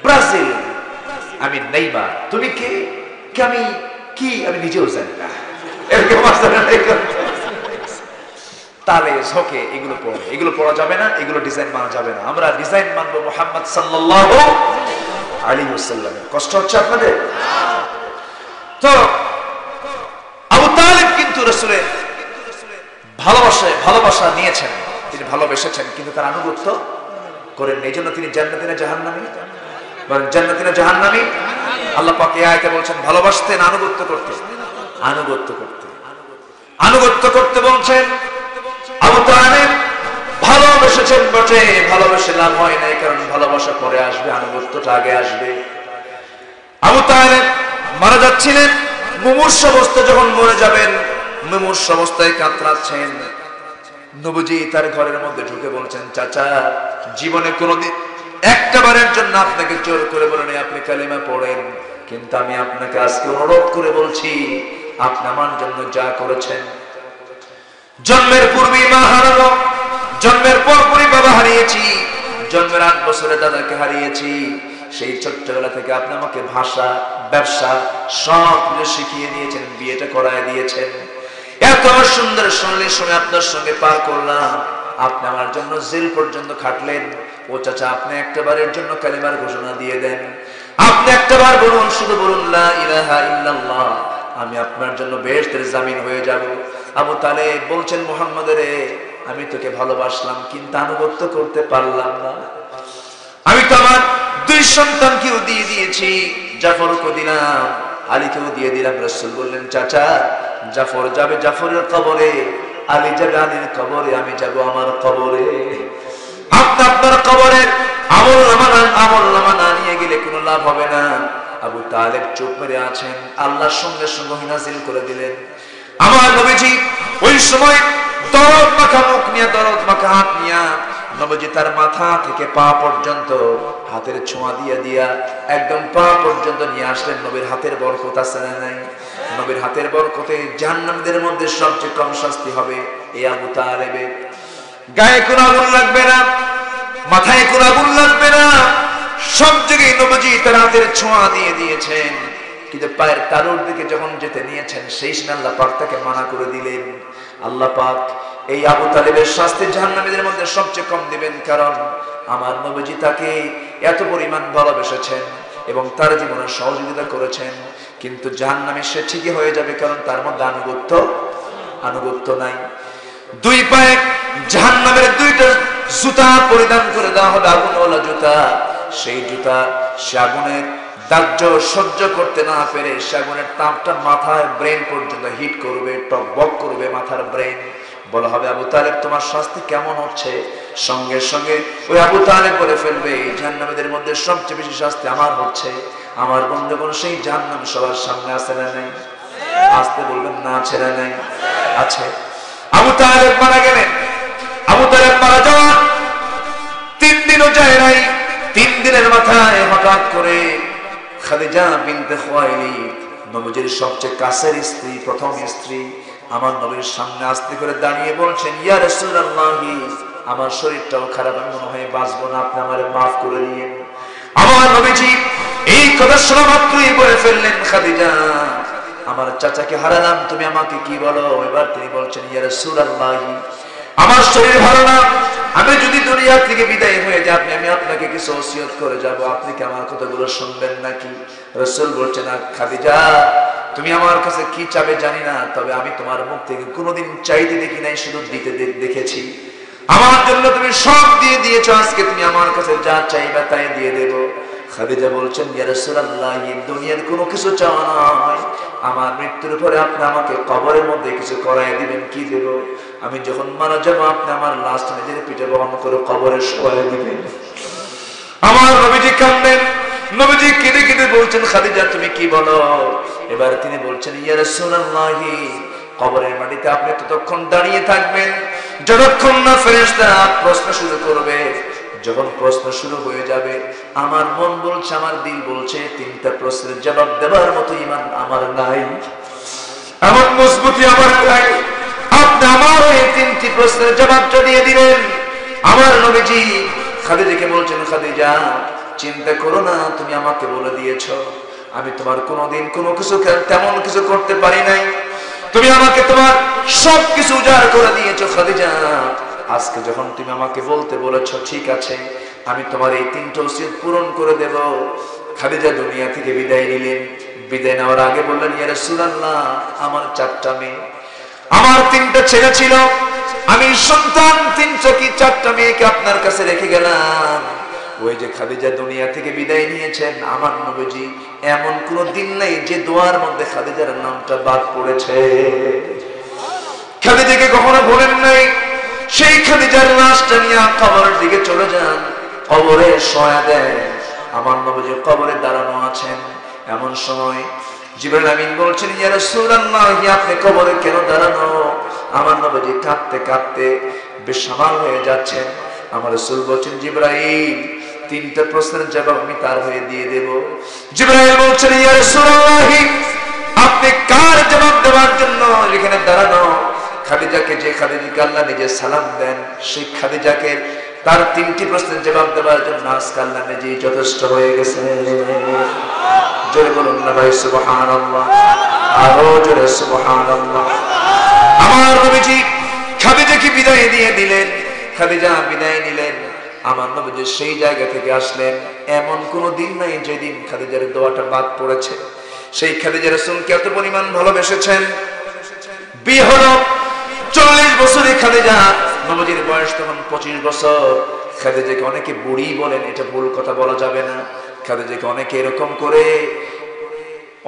ব্রাজিল, আমি নেইমার। তুমি কে? আমি কি? আমি নিজেও জানি না। এরকম তালে ঝোঁকে এগুলো পড়ে, এগুলো পড়া যাবে না, এগুলো ডিজাইন মানা যাবে না। আমরা ডিজাইন মানবো মুহাম্মদ সাল্লাল্লাহু আলাইহি ওয়াসাল্লাম। কষ্ট হচ্ছে আপনাদের? তো আবু তালিব কিন্তু রাসূলের ভালোবাসা নিয়েছেন, তিনি ভালোবেসেছেন, কিন্তু তার আনুগত্য করেন। এই জন্য তিনি জান্নাতি না জাহান্নামী? বলেন জান্নাতি না জাহান্নামী? আল্লাহ পাক এই আয়াতে বলছেন ভালোবাসতেন, আনুগত্য করতে, আনুগত্য করতে বলছেন। আবু তালিব ভালোবেসেছেন বটে, ভালোবেসে লাভ হয় নাই, কারণ ভালোবাসা পরে আসবে, আনুগত্যটা আগে আসবে। আবু তালিব মারা যাচ্ছিলেন, মুমূর্ষ অবস্থায় যখন মরে যাবেন, মুমূর্ষ অবস্থায় কাতরাচ্ছেন, নবীজি তার ঘরের মধ্যে ঢুকে বলছেন চাচা, জীবনে কোনোদিন একটা বারের জন্য আপনাকে জোর করে বলেনি আপনি কালিমা পড়েন, কিন্তু আমি আপনাকে আজকে অনুরোধ করে বলছি, আপনি আমার জন্য যা করেছেন, জন্মের পূর্বে মা হারানো, জন্মের পরপরই বাবা হারিয়েছি, জন্মের 8 বছরে দাদাকে হারিয়েছি, সেই ছোট্টবেলা থেকে আপনি আমাকে ভাষা, ব্যবসা সব শিখিয়ে দিয়েছেন, বিয়েটা করায় দিয়েছেন, এত সুন্দর সময় আপনার সঙ্গে পার করলাম, আপনি আমার জন্য জেল পর্যন্ত খাটলেন। ও চাচা, আপনি একটাবারের জন্য কালিমার ঘোষণা দিয়ে দেন, আপনি একটাবার বলুন, শুধু বলুন লা ইলাহা ইল্লাল্লাহ, আমি আপনার জন্য বেহেশতের জামিন হয়ে যাব। আবু তালেব বলছেন মুহাম্মদ রে, আমি তোকে ভালোবাসলাম কিন্তু আনুগত্য করতে পারলাম না, আমি তো আমার 2 সন্তানকেও দিয়ে দিয়েছি, জাফরকে দিলাম, আলীকেও দিয়ে দিলাম। রাসূল বললেন চাচা, জাফর যাবে জাফরের কবরে, আলী যাবে আলীর কবরে, আমি যাব আমার কবরে। আপনি আপনার কবরের আমলনামা না নিয়ে গেলে কোনো লাভ হবে না। আবু তালেব চুপ মেরে আছেন, আল্লাহর সঙ্গে সঙ্গে নাযিল করে দিলেন। আমার নবীজি ওই সময় দরদ মাখা মুখ নিয়ে, দরদ মাখা হাত নিয়ে, নবীজি তার মাথা থেকে পা পর্যন্ত হাতের ছোঁয়া দিয়া একদম পা পর্যন্ত নিয়ে আসলেন। নবীর হাতের বরকত আছে না নাই? নবীর হাতের বরকতে জাহান্নামীদের মধ্যে সবচেয়ে কম শাস্তি হবে এই আবু তালেবের। গায়ে কোনো আগুন লাগবে না, মাথায় কোনো আগুন লাগবে না, সব জায়গায় নবীজি তার হাতের ছোঁয়া দিয়ে দিয়েছেন। কিন্তু পায়ের তালুর দিকে যখন যেতে নিয়েছেন, সেই সময় আল্লাহ পাক তাকে মানা করে দিলেন। আল্লাহ পাক এই আবু তালেবের শাস্তি জাহান্নামীদের মধ্যে সবচেয়ে কম দিবেন, কারণ আমার নবীজি তাকে এত পরিমাণ ভালোবেসেছেন এবং তার জীবনে সহযোগিতা করেছেন। কিন্তু জাহান্নামী সে ঠিকই হয়ে যাবে, কারণ তার মধ্যে আনুগত্য নাই। 2 পায়ে জাহান্নামের 2টা জুতা পরিধান করে দেওয়া হবে, আগুনওয়ালা জুতা। সেই জুতা সে আগুনের দাহ্য সহ্য করতে না পেরে, সে আগুনের তাপটা মাথায় ব্রেন পর্যন্ত হিট করবে, টকবক করবে মাথার ব্রেন। বলা হবে আবু তালেব তোমার শাস্তি কেমন হচ্ছে, সঙ্গে সঙ্গে ওই আবু তালেব বলে ফেলবে জাহান্নামীদের মধ্যে সবচেয়ে বেশি শাস্তি আমার হচ্ছে। আমার বন্ধুগণ সেই জাহান্নাম সবার সামনে আছে না নাই? আসতে বলবেন না আছে না নাই? আছে। আবু তালেব মারা গেলেন। আবু তালেব মারা যাওয়ার 3 দিনও যায় নাই। 3 দিনের মাথায় হঠাৎ করে খাদিজা বিনতে খুয়াইলিদ, নবীজির সবচেয়ে কাছের স্ত্রী, প্রথম স্ত্রী, আমার নবীর সামনে আস্তে করে দাঁড়িয়ে বলছেন, ইয়া রাসূলুল্লাহ, আমার শরীরটাও খারাপ, আমি মনে হয় বাঁচবো না, আপনি আমারে মাফ করে দিয়েন। আমার নবীজি এই কথা শোনা মাত্রই বলে ফেললেন, খাদিজা আমার চাচাকে হারালাম, তুমি আমাকে কি বলো? এবার তিনি বলছেন, ইয়া রাসূলুল্লাহ, আমার শরীর ভালো না, আমি যদি দুনিয়া থেকে বিদায় হয়ে যাই, আমি আপনাকে কিছু ওসিয়ত করে যাব, আপনি কি আমার কথাগুলো শুনবেন নাকি? রাসূল বলছেন, খাদিজা তুমি আমার কাছে কি চাবে জানি না, তবে আমি তোমার মুখ থেকে কোনোদিন চাইতে দেখি নাই, শুধু দিতে দেখেছি। আমার জন্য তুমি সব দিয়ে দিয়েছো, আজকে তুমি আমার কাছে যা চাইবে তাই দিয়ে দেব। খাদিজা বলছেন, ইয়া রাসূলুল্লাহ, দুনিয়ার কোনো কিছু চাওয়া নয়, আমার মৃত্যুর পরে আপনি আমাকে কবরের মধ্যে কিছু করাই দিবেন, কি দেব? আমি যখন মারা যাব আপনি আমার লাশ নিজের পিঠে বহন করে কবরে শোয়াই দিবেন। আমার নবীজি কাঁদলেন। নবীজি কেঁদে কেঁদে বলছেন, খাদিজা তুমি কি বলো? এবার তিনি বলছেন, ইয়া রাসূলুল্লাহ, কবরের মাটিতে আপনি ততক্ষণ দাঁড়িয়ে থাকবেন যতক্ষণ না ফেরেশতারা প্রশ্ন শুরু করবে। যখন প্রশ্ন শুরু হয়ে যাবে, আমার মন বলছে, আমার দিল বলছে, 3টা প্রশ্নের জবাব দেওয়ার মতো ঈমান আমার নাই, এমন মজবুতি আমার নাই। আপনি আমার এই 3টি প্রশ্নের জবাবটা দিয়ে দিবেন। আমার নবীজি খাদিজাকে বলছেন, খাদিজা চিন্তা করো না, তুমি আমাকে বলে দিয়েছো, আমি তোমার কোনোদিন কোনো কিছু তেমন কিছু করতে পারি নাই, তুমি আমাকে তোমার সবকিছু উজাড় করে দিয়েছো। খাদিজা আজকে যখন তুমি আমাকে বলতে বলেছো, ঠিক আছে, আমি তোমার এই 3টা ওসিয়ত পূরণ করে দেব। খাদিজা দুনিয়া থেকে বিদায় নিলেন। বিদায় নেওয়ার আগে বললেন, ইয়া রাসূলুল্লাহ, আমার 4টা মেয়ে, আমার 3টা ছেলে ছিল, আমি সন্তান 3টা কি 4টা মেয়েকে আপনার কাছে রেখে গেলাম। ওই যে খাদিজা দুনিয়া থেকে বিদায় নিয়েছেন, আমার নবীজি এমন কোন দিন নাই যে দোয়ার মধ্যে খাদিজার নামটা বাদ পড়েছে। খাদিজাকে কখনো ভুলেন নাই। সেই খাদিজার লাশটা নিয়ে কবরের দিকে চলে যান, কবরে শোয়া দেন। আমার নবীজি কবরে দাঁড়ানো আছেন। এমন সময় জিবরাইল আমিন বলছেন, ইয়া রাসূলুল্লাহ, আপনি কবরে কেন দাঁড়ানো? আমার নবীজি কাঁদতে কাঁদতে বেসামাল হয়ে যাচ্ছেন। আমার রাসূল বলছেন, জিবরাইল 3টা প্রশ্নের জবাব আমি তার হয়ে দিয়ে দেব। জিবরাইল বলছেন, ইয়া রাসূলুল্লাহ, আপনি কার জবাব দেওয়ার জন্য এখানে দাঁড়ানো? খাদিজাকে, যে খাদিজাকে আল্লাহ নিজে সালাম দেন, সেই খাদিজাকে তার 3টি প্রশ্নের জবাব দেওয়ার জন্য আজকে আল্লাহ নিজেই যথেষ্ট হয়ে গেছে। জোরে বলুন না ভাই সুবহানাল্লাহ, আরো জোরে সুবহানাল্লাহ। আমার নবীজি খাদিজাকে বিদায় দিয়ে দিলেন। খাদিজা বিদায় নিলেন। আমার নবীজি সেই জায়গা থেকে আসলেন। এমন কোন দিন নাই যেদিন খাদিজার দোয়াটা বাদ পড়েছে। সেই খাদিজা রাসূলকে এত পরিমাণ ভালোবেসেছেন। বিয়ে হলো 40 বছরে খাদিজা, নবীজির বয়স তখন 25 বছর। খাদিজাকে অনেকে বুড়ি বলেন, এটা ভুল কথা বলা যাবে না। খাদিজাকে অনেকে এরকম করে,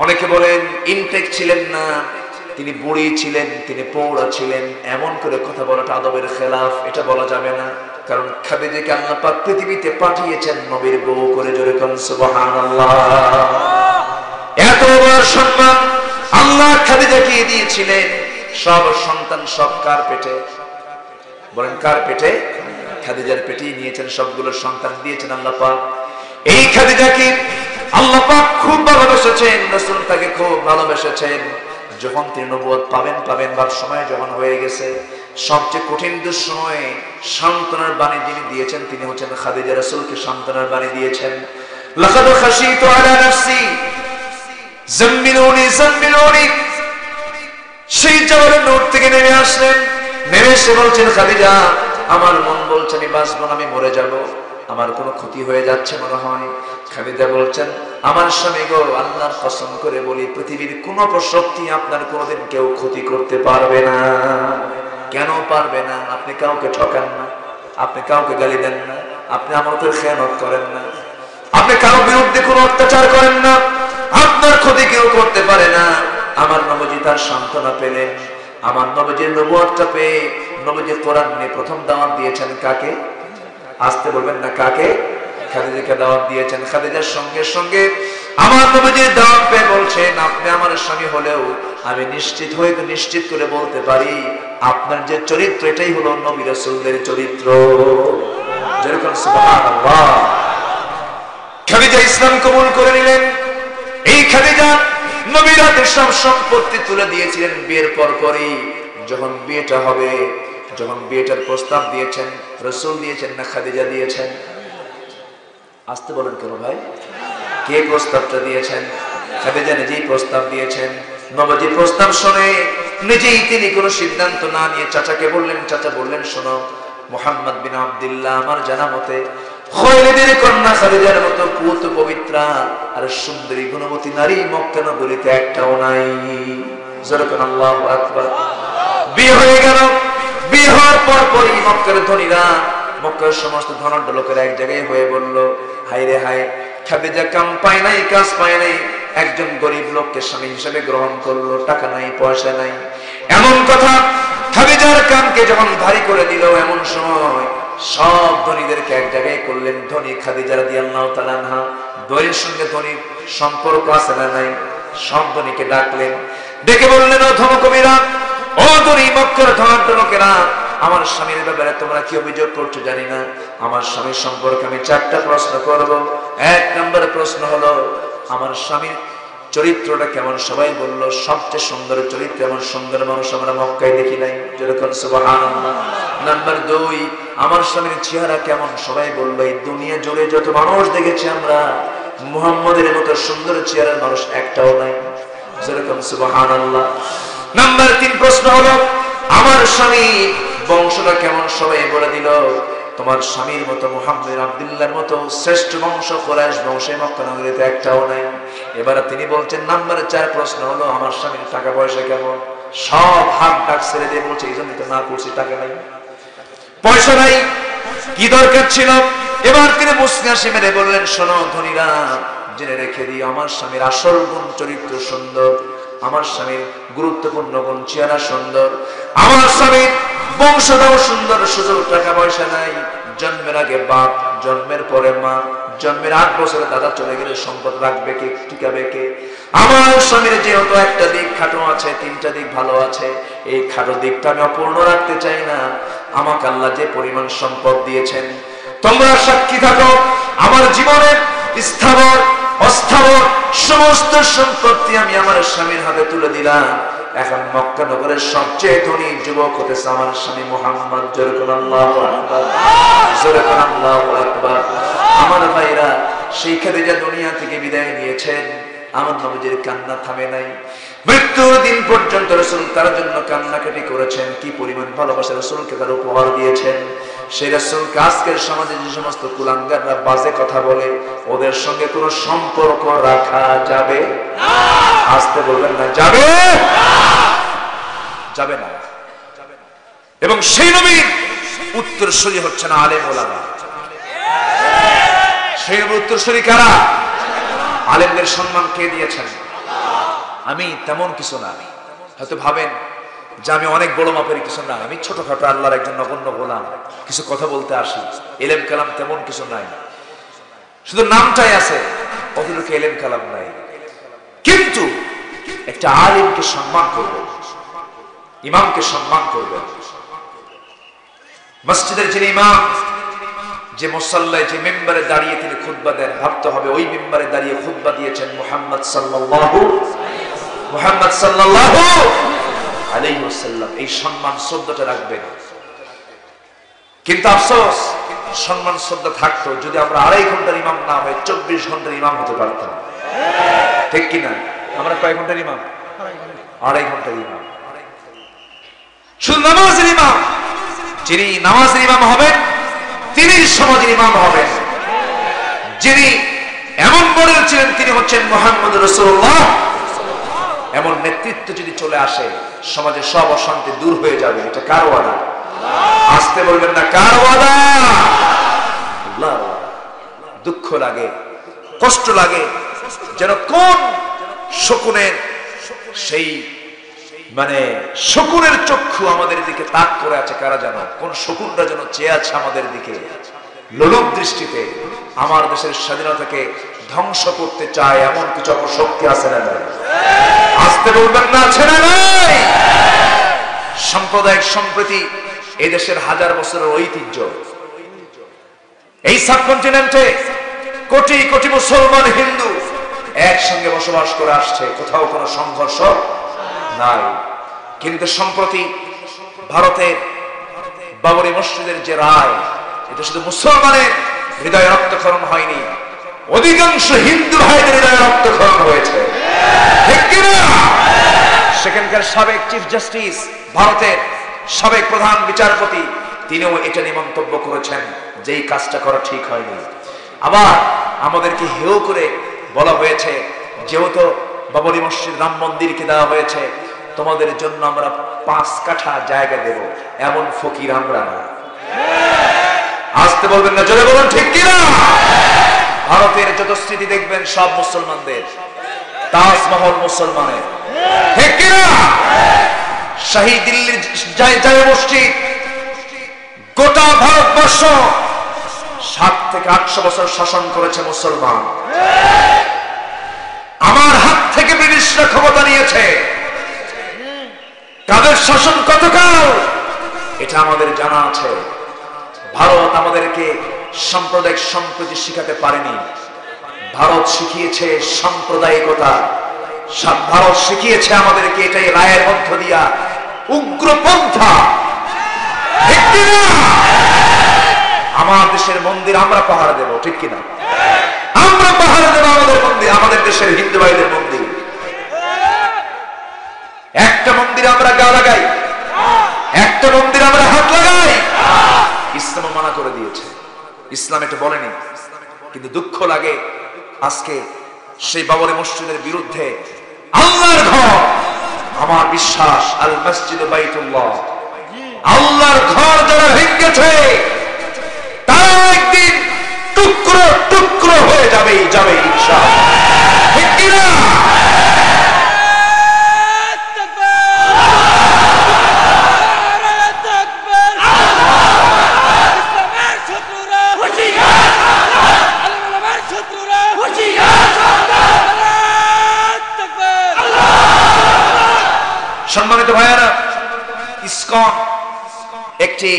অনেকে বলেন ইনটেক ছিলেন না, তিনি বুড়ি ছিলেন, তিনি পৌড়া ছিলেন, এমন করে কথা বলাটা আদবের খেলাফ, এটা বলা যাবে না। কারণ খাদিজাকে আল্লাহ পাক পৃথিবীতে পাঠিয়েছেন নবীর বউ করে। জোরে কোন সুবহানাল্লাহ। এত বড় সম্মান আল্লাহ খাদিজাকে দিয়েছিলেন। সব সন্তান সব কার পেটে? বলেন কার পেটে? খাদিজার পেটেই নিয়েছেন, সবগুলো সন্তান দিয়েছেন আল্লাহ পাক। এই খাদিজাকে আল্লাহ পাক খুব ভালোবেসেছেন, রাসূল তাকে খুব ভালোবেসেছেন। যখন তিনি নবুয়ত পাবেন ভাব সময় যখন হয়ে গেছে, সবচেয়ে কঠিন দুঃসময়ে সান্ত্বনার বাণী যিনি দিয়েছেন তিনি হচ্ছেন খাদিজা। রাসূলকে সান্ত্বনার বাণী দিয়েছেন, লাকাদ খাশিতু আলা নাফসি জাম্মিলুনি জাম্মিলুনি। সেই জাবরের নূর থেকে নেমে আসলেন। নেমে এসে বলছেন, খাদিজা আমার মন বলছে আমি বাঁচব না, আমি মরে যাব, আমার কোনো ক্ষতি হয়ে যাচ্ছে মনে হয়। খাদিজা বলছেন, আমার স্বামী গো, আল্লাহর কসম করে বলি, পৃথিবীর কোন শক্তি আপনার কোনোদিন কেউ ক্ষতি করতে পারবে না। কেন পারবে না? আপনি কাউকে ঠকান না, আপনি কাউকে গালি দেন না, আপনি আমাদের খেয়ানত করেন না, আপনি কারো বিরুদ্ধে কোনো অত্যাচার করেন না, আপনার ক্ষতি কেউ করতে পারে না। আমার নবীজি তার সান্ত্বনা পেলেন। আমার নবীজির নবুয়তটা পেয়ে নবীজি কোরআন নিয়ে প্রথম দাওয়াত দিয়েছেন কাকে? আসতে বলবেন না কাকে? খাদিজাকে দাওয়াত দিয়েছেন। খাদিজার সঙ্গে সঙ্গে আমার নবীজির দাওয়াত পেয়ে বলছেন, আপনি আমার স্বামী হলেও আমি নিশ্চিত করে বলতে পারি আপনার যে চরিত্র এটাই হলো নবী রাসূলদের চরিত্র। যেরকম সুবহানাল্লাহ। খাদিজা ইসলাম কবুল করে নিলেন। এই খাদিজা নবীর হাতে সব সম্পত্তি তুলে দিয়েছিলেন বিয়ের পরই। যখন বিয়েটা হবে, যখন বিয়েটার প্রস্তাব দিয়েছেন, রাসূল দিয়েছেন না খাদিজা দিয়েছেন? আসতে বলেন কেন ভাই? কে প্রস্তাবটা দিয়েছেন? খাদিজা নিজেই প্রস্তাব দিয়েছেন। নবীজি প্রস্তাব শুনে নিজেই তিনি কোনো সিদ্ধান্ত না নিয়ে চাচাকে বললেন। চাচা বললেন, শোনো, মুহাম্মদ বিন আব্দুল্লাহ আমার জানা মতে খুয়াইলিদের কন্যা খাদিজার মতো পুত পবিত্রা আর সুন্দরী গুণবতী নারী মক্কা নগরীতে একটাও নাই। যেরকম আল্লাহু আকবার। বিয়ে হয়ে গেল। বিয়ে হওয়ার পরই মক্কার ধনীরা, মক্কার সমস্ত ধনাঢ্য লোকেরা এক জায়গায় হয়ে বলল, হায় রে হায়, খাদিজা কাম পায় নাই, কাজ পায় নাই, একজন গরিব লোককে স্বামী হিসেবে গ্রহণ করলো, টাকা নাই, পয়সা নাই। এমন কথা খাদিজার কানকে যখন ভারী করে দিল, এমন সময় সব ধনীদেরকে এক জায়গায় করলেন। ধনী খাদিজা রাদিয়াল্লাহু তাআলা আনহা, ধনীর সঙ্গে ধনীর সম্পর্ক আছে না নাই? সব ধনীকে ডাকলেন, ডেকে বললেন, ও ধনকবিরা, ও ধনী মক্কার ধনাঢ্য লোকেরা, আমার স্বামীর ব্যাপারে তোমরা কি অভিযোগ করছো জানি না। আমার স্বামীর সম্পর্কে আমি 4টা প্রশ্ন করব। 1 নম্বর প্রশ্ন হলো, আমার স্বামীর চরিত্রটা কেমন? সবাই বলল, সবচেয়ে সুন্দর চরিত্র, এমন সুন্দর মানুষ আমরা মক্কায় দেখি নাই। যেরকম সুবহানাল্লাহ। নাম্বার 2, আমার স্বামীর চেহারা কেমন? সবাই বলল, এই দুনিয়া জুড়ে যত মানুষ দেখেছি আমরা, মুহাম্মদের মতো সুন্দর চেহারার মানুষ একটাও নাই। যেরকম সুবহানাল্লাহ। নাম্বার 3 প্রশ্ন হলো, আমার স্বামী বংশটা কেমন? সবাই বলে দিল, তোমার স্বামীর মতো মুহাম্মদ আব্দুল্লাহর মতো শ্রেষ্ঠ বংশ কুরাইশ বংশে মক্কা নগরীতে একটাও নাই। এবার তিনি বলছেন, নাম্বার 4 প্রশ্ন হলো, আমার স্বামীর টাকা পয়সা কেমন? সব হাত ডাক ছেড়ে দিয়ে বলছে, এই জন্য তো না করছি, টাকা নাই, পয়সা নাই, কি দরকার ছিল? এবার তিনি মুসকি হাসি মেরে বললেন, শোনো ধনীরা, জেনে রেখে দিই, আমার স্বামীর আসল গুণ চরিত্র সুন্দর, আমার স্বামীর গুরুত্বপূর্ণ গুণ চেহারা সুন্দর, আমার স্বামীর বংশটাও সুন্দর, শুধু টাকা পয়সা নাই। জন্মের আগে বাপ, জন্মের পরে মা, জন্মের 8 বছরে দাদা চলে গেলে সম্পদ রাখবে কে, টিকাবে কে? আমার স্বামীর যেহেতু একটা দিক খাটো আছে, 3টা দিক ভালো আছে, এই খাটো দিকটা আমি অপূর্ণ রাখতে চাই না। আমাকে আল্লাহ যে পরিমাণ সম্পদ দিয়েছেন, তোমরা সাক্ষী থাকো, আমার জীবনের স্থাবর অস্থাবর সমস্ত সম্পত্তি আমি আমার স্বামীর হাতে তুলে দিলাম। এখন মক্কা নগরের সবচেয়ে ধনী যুবক হতেছে আমার স্বামী মুহাম্মদ। যেরকম আল্লাহু আকবার, যেরকম আল্লাহু আকবার। আমার ভাইরা, সেই খাদিজা দুনিয়া থেকে বিদায় নিয়েছেন, আমার নবীজির কান্না থামে নাই। মৃত্যুর দিন পর্যন্ত রাসূল তার জন্য কান্নাকাটি করেছেন। কি পরিমাণ ভালোবাসা রাসূলকে তার উপহার দিয়েছেন। সেই রাসূলকে আজকের সমাজে যে সমস্ত কুলাঙ্গাররা বাজে কথা বলে, ওদের সঙ্গে কোনো সম্পর্ক রাখা যাবে না। আসতে বলবেন না, যাবে যাবে না। এবং সেই নবীর উত্তরসূরি হচ্ছেন আলেম ওলামা। সেই নবীর উত্তরসূরি কারা? আলেমদের সম্মান কে দিয়েছেন? আমি তেমন কিছু না। হয়তো ভাবেন যে আমি অনেক বড় মাপের কিছু না, আমি ছোটখাটো আল্লাহর একজন নগণ্য গোলাম, কিছু কথা বলতে আসি, এলেম কালাম তেমন কিছু নাই, শুধু নামটাই আছে, অতটুকু এলেম কালাম নাই। কিন্তু একটা আলেমকে সম্মান করবে, ইমামকে সম্মান করবে। মসজিদের যিনি ইমাম, যে মুসাল্লায়, যে মিম্বারে দাঁড়িয়ে তিনি খুতবা দেন, ভাবতে হবে ওই মিম্বারে দাঁড়িয়ে খুতবা দিয়েছেন মুহাম্মদ সাল্লাল্লাহু আলাইহি ওয়াসাল্লাম। এই সম্মান শ্রদ্ধাটা রাখবেন। কিন্তু আফসোস, সম্মান শ্রদ্ধা থাকতো যদি আমরা 2.5 ঘন্টার ইমাম না হয়ে 24 ঘন্টার ইমাম হতে পারতাম। ঠিক কিনা? আমরা কয় ঘন্টার ইমাম? 2.5 ঘন্টার ইমাম। শুধু নামাজের ইমাম, যিনি নামাজের ইমাম হবেন তিনি সমাজের ইমাম হবেন। যিনি এমন মডেল ছিলেন তিনি হচ্ছেন মুহাম্মদ রাসূলুল্লাহ। এমন নেতৃত্ব যদি চলে আসে, সমাজের সব অশান্তি দূর হয়ে যাবে। এটা কার ওয়াদা? আসতে বলবেন না, কার ওয়াদা? আল্লাহর ওয়াদা। দুঃখ লাগে, কষ্ট লাগে, যেন কোন শকুনের সেই মানে শকুনের চক্ষু আমাদের দিকে তাক করে আছে। কারা যেন, কোন শকুনরা যেন চেয়ে আছে আমাদের দিকে লোলুপ দৃষ্টিতে। আমার দেশের স্বাধীনতাকে ধ্বংস করতে চায় এমন কিছু অপশক্তি আছে না নাই? আসতে বলবেন না, আছে না নাই? সাম্প্রদায়িক সম্প্রীতি এই দেশের হাজার বছরের ঐতিহ্য। এই সাবকন্টিনেন্টে কোটি কোটি মুসলমান হিন্দু একসঙ্গে বসবাস করে আসছে, কোথাও কোনো সংঘর্ষ নাই। কিন্তু সম্প্রতি ভারতের বাবরি মসজিদের যে রায়, এটা শুধু মুসলমানের হৃদয় রক্তক্ষরণ হয়নি, অধিকাংশ হিন্দু ভাইদের হৃদয় রক্তক্ষরণ হয়েছে। ঠিক কিনা? সেখানকার সাবেক চিফ জাস্টিস, ভারতের সাবেক প্রধান বিচারপতি, তিনিও এটা নিয়ে মন্তব্য করেছেন যে এই কাজটা করা ঠিক হয়নি। আবার আমাদেরকে হেয় করে বলা হয়েছে, যেহেতু বাবরি মসজিদ রাম মন্দিরকে দেওয়া হয়েছে, তোমাদের জন্য আমরা 5 কাঠা জায়গা দেব। এমন ফকির আমরা না। আসতে বলবেন না, জোরে বলুন ঠিক কিনা? ভারতের যত স্মৃতি দেখবেন সব মুসলমানদের, তাজমহল মুসলমানের, ঠিক কিনা? শাহী দিল্লির জামে মসজিদ, গোটা ভারতবর্ষ 7 থেকে 800 বছর শাসন করেছে মুসলমান। আমার হাত থেকে ব্রিটিশরা ক্ষমতা নিয়েছে, তাদের শাসন কতকাল এটা আমাদের জানা আছে। ভারত আমাদেরকে সাম্প্রদায়িক সম্প্রীতি শিখাতে পারেনি, ভারত শিখিয়েছে সাম্প্রদায়িকতা। ভারত শিখিয়েছে আমাদেরকে এটাই রায়ের মধ্য দিয়া উগ্রপন্থা। ঠিক কিনা? আমার দেশের মন্দির আমরা পাহারা দেব, ঠিক কিনা? আমরা পাহারা দেব আমাদের মন্দির, আমাদের দেশের হিন্দু ভাইদের মন্দির। একটা মন্দিরে আমরা গা লাগাই, একটা মন্দিরে আমরা হাত লাগাই, ইসলাম মানা করে দিয়েছে। ইসলাম এটা বলেনি। কিন্তু দুঃখ লাগে আজকে সেই বাবরি মসজিদের বিরুদ্ধে আল্লাহর ঘর, আমার বিশ্বাস আল মসজিদ বাইতুল্লাহ, আল্লাহর ঘর যারা ভেঙেছে তারা একদিন টুকরো টুকরো হয়ে যাবে ইনশাআল্লাহ। ঠিক কিনা? সম্মানিত ভাইয়েরা, ইসকন একটি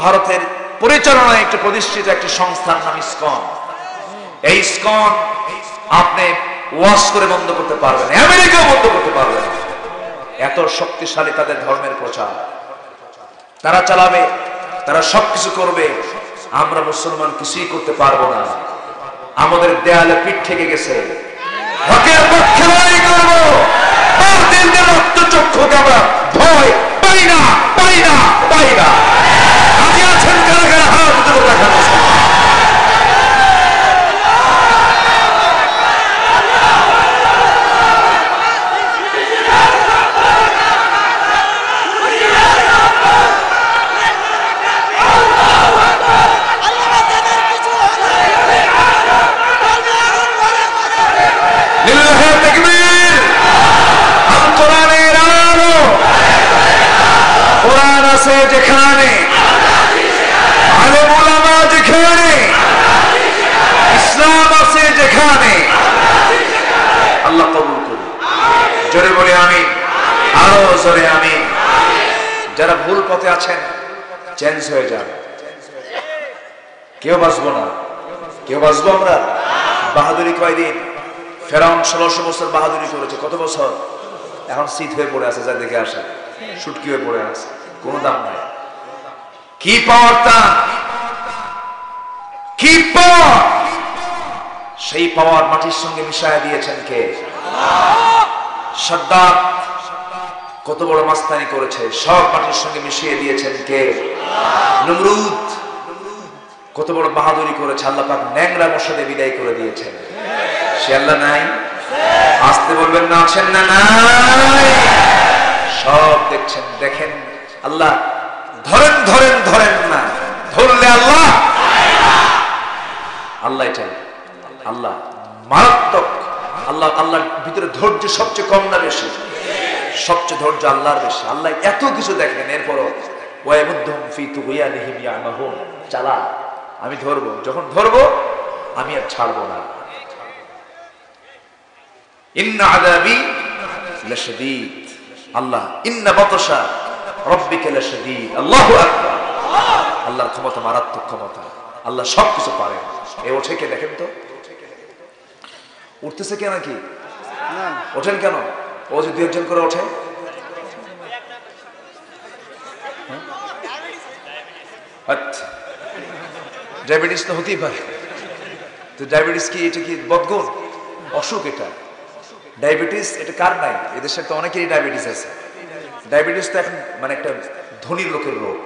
ভারতের পরিচালনায় একটি প্রতিষ্ঠিত একটি সংস্থার নাম ইসকন। এই ইসকন আপনি ওয়াশ করে বন্ধ করতে পারবেন, আমেরিকাও বন্ধ করতে পারবেন। এত শক্তিশালী তাদের ধর্মের প্রচার, তারা চালাবে, তারা সবকিছু করবে। আমরা মুসলমান কিছুই করতে পারবো না। আমাদের দেয়ালে পিঠ থেকে গেছে, হকের পক্ষে লড়াই করবো। চক্ষুকে আমরা ভয় পাই না, পাই না, পাই না। আপনি আছেন কারা কারা হাত তুলে দেখান। যেখানে আলেম ওলামা, যেখানে ইসলাম আছে, যেখানে আল্লাহ কবুল করুন। জোরে বলে আমিন, আরো জোরে আমিন। যারা ভুল পথে আছেন চেঞ্জ হয়ে যান, কেউ বাঁচবো না, কেউ বাঁচবো আমরা। বাহাদুরি কয়দিন? ফেরাউন 1600 বছর বাহাদুরি করেছে। কত বছর? এখন শীত হয়ে পড়ে আছে, যা দেখে আসে শুটকি হয়ে পড়ে আছে, কোন দাম নাই। কি পাওয়ার তার, কি পাওয়ার! সেই পাওয়ার মাটির সঙ্গে মিশায় দিয়েছেন কে? সাদ্দাম কত বড় মাস্তানি করেছে, সব মাটির সঙ্গে মিশিয়ে দিয়েছেন কে? নমরুদ কত বড় বাহাদুরি করেছে, আল্লাহ পাক ন্যাংরা মশাতে বিদায় করে দিয়েছেন। সে আল্লাহ নাই? আসতে বলবেন না, আছেন না? নাই। সব দেখছেন, দেখেন। আল্লাহ ধরেন ধরেন ধরেন না, ধরলে আল্লাহ, আল্লাহ চাই। আল্লাহ মারাত্মক। আল্লাহ, আল্লাহর ভিতরে ধৈর্য সবচেয়ে কম না বেশি? সবচেয়ে ধৈর্য আল্লাহর বেশি। আল্লাহ এত কিছু দেখেন, এরপরও ওয়ায়ামুদ্দুহুম ফি তুগয়ানিহিম ইয়ামাহুন, চালা আমি ধরবো, যখন ধরবো আমি আর ছাড়বো না। ইন্না আযাবি লাশাদীদ, আল্লাহ ইন্না বাতশা রাব্বিকা লাশাদীদ, আল্লাহু আকবার। আল্লাহর ক্ষমতা মারাত্মক ক্ষমতা, আল্লাহ সবকিছু পারেন। এ ওঠে কে দেখেন তো, উঠতেছে কে নাকি? ওঠেন কেন? ও যে 2 একজন করে ওঠে, আচ্ছা ডায়াবেটিস তো হতেই পারে। তো ডায়াবেটিস কি, এটা কি বদগুণ, অসুখ? এটা ডায়াবেটিস এটা কার নাই? এদেশের তো অনেকেরই ডায়াবেটিস আছে। ডায়াবেটিস তো এখন মানে একটা ধনী লোকের রোগ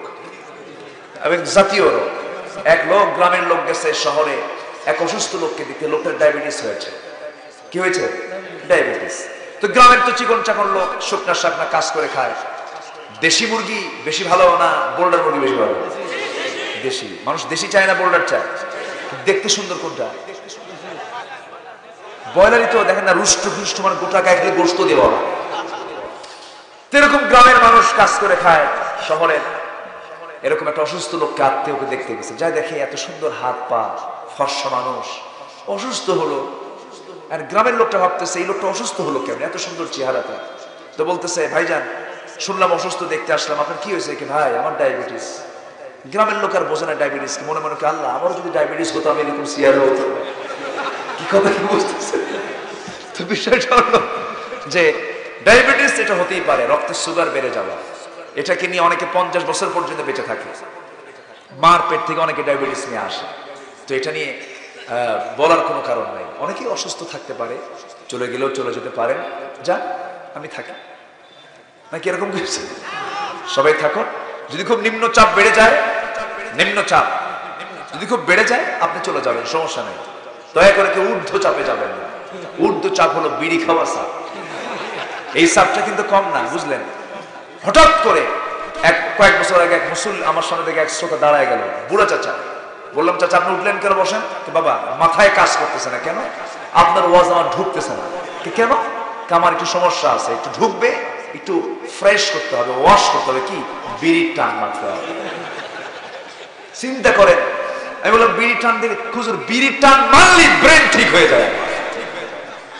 এবং জাতীয় রোগ। এক লোক, গ্রামের লোক গেছে শহরে এক অসুস্থ লোককে দেখতে, লোকটার ডায়াবেটিস হয়েছে। কি হয়েছে? ডায়াবেটিস। তো গ্রামের তো চিকন চাকন লোক, শুকনা শাকনা কাজ করে খায়। দেশি মুরগি বেশি ভালো না বোল্ডার মুরগি বেশি ভালো? দেশি। মানুষ দেশি চায় না বোল্ডার চায়? দেখতে সুন্দর কোনটা? ব্রয়লারই তো দেখেন না, রুষ্ট ফুষ্ট, মানে গোটা গায়ে খেলে গোস্ত দেওয়া। এরকম গ্রামের মানুষ কাজ করে খায় শহরের। এরকম একটা অসুস্থ লোককে আত্মীয়কে দেখতে গেছে, যাই দেখে এত সুন্দর হাত পা, ফর্সা মানুষ, অসুস্থ হলো। আর গ্রামের লোকটা ভাবতেছে এই লোকটা অসুস্থ হলো কেন, এত সুন্দর চেহারাটা। তো বলতেছে, ভাইজান শুনলাম অসুস্থ, দেখতে আসলাম, আপনার কি হয়েছে? কি ভাই, আমার ডায়াবেটিস। গ্রামের লোক আর বোঝে না ডায়াবেটিস, মনে মনে কি আল্লাহ আমারও যদি ডায়াবেটিস হতো আমি এরকম চেহারা হতো। কি কথা কি বুঝতেছে? তো বিষয়টা হলো যে ডায়াবেটিস এটা হতেই পারে, রক্তের সুগার বেড়ে যাওয়া। এটাকে নিয়ে অনেকে 50 বছর পর্যন্ত বেঁচে থাকে। মার পেট থেকে অনেকে ডায়াবেটিস নিয়ে আসে। তো এটা নিয়ে বলার কোনো কারণ নাই। অনেকেই অসুস্থ থাকতে পারে, চলে গেলেও চলে যেতে পারেন, যা আমি থাকি নাকি এরকম কিছু? সবাই থাকুন। যদি খুব নিম্নচাপ বেড়ে যায়, নিম্নচাপ যদি খুব বেড়ে যায় আপনি চলে যাবেন, সমস্যা নেই। দয়া করে কেউ ঊর্ধ্ব চাপে যাবেন না। ঊর্ধ্ব চাপ হলো বিড়ি খাওয়া চাপ। এই চাপটা কিন্তু কম না, বুঝলেন? হঠাৎ করে কয়েক বছর আগে এক মুসল আমার সামনে থেকে এক শ্রোতা দাঁড়ায় গেল, বুড়া চাচা। বললাম, চাচা আপনি উঠলেন কেন, বসেন। বাবা মাথায় কাজ করতেছে না। কেন? আপনার ওয়াজ আমার ঢুকতেছে না। কেন? আমার একটু সমস্যা আছে, একটু ঢুকবে, একটু ফ্রেশ করতে হবে, ওয়াশ করতে হবে। কি? বিড়ির টান মারতে হবে। চিন্তা করেন। আমি বললাম বিড়ি টান দিলে, হুজুর বিড়ির টান মারলে ব্রেন ঠিক হয়ে যায়।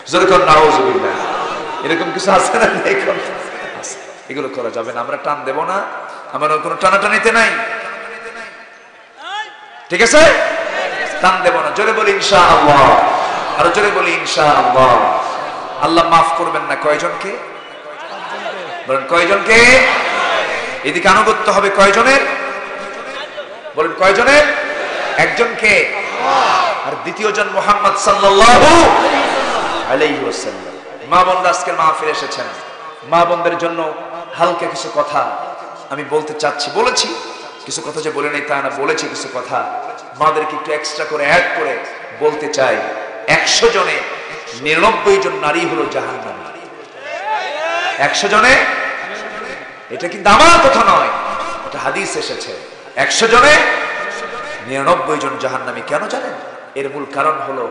যেরকম নাউজুবিল্লাহ, এরকম কিছু আছে না? এগুলো করা যাবে না, আমরা টান দেব না, আমার কোনো টানাটানিতে নাই, ঠিক আছে? টান দেব না। জোরে বলি ইনশাআল্লাহ, আর জোরে বলি ইনশাআল্লাহ। আল্লাহ মাফ করবেন না কয়জনকে? বলেন কয়জনকে? এদিকে আনুগত্য হবে কয়জনের? বলেন কয়জনের? একজনকে। আর দ্বিতীয় জন মুহাম্মদ সাল্লাল্লাহু আলাইহি ওয়াসাল্লাম। মা বোনরা আজকের মাহফিলে এসেছেন, মা বোনদের জন্য হালকা কিছু কথা আমি বলতে চাচ্ছি। বলেছি কিছু কথা, যে বলে নেই তা না, বলেছি কিছু কথা। মাদেরকে একটু এক্সট্রা করে অ্যাড করে বলতে চাই। 100 জনে 99 জন নারী হলো জাহান্নামী। 100 জনে, এটা কিন্তু আমার কথা নয়, এটা হাদিস এসেছে। 100 জনে 99 জন জাহান্নামী। কেন জানেন? এর মূল কারণ হলো,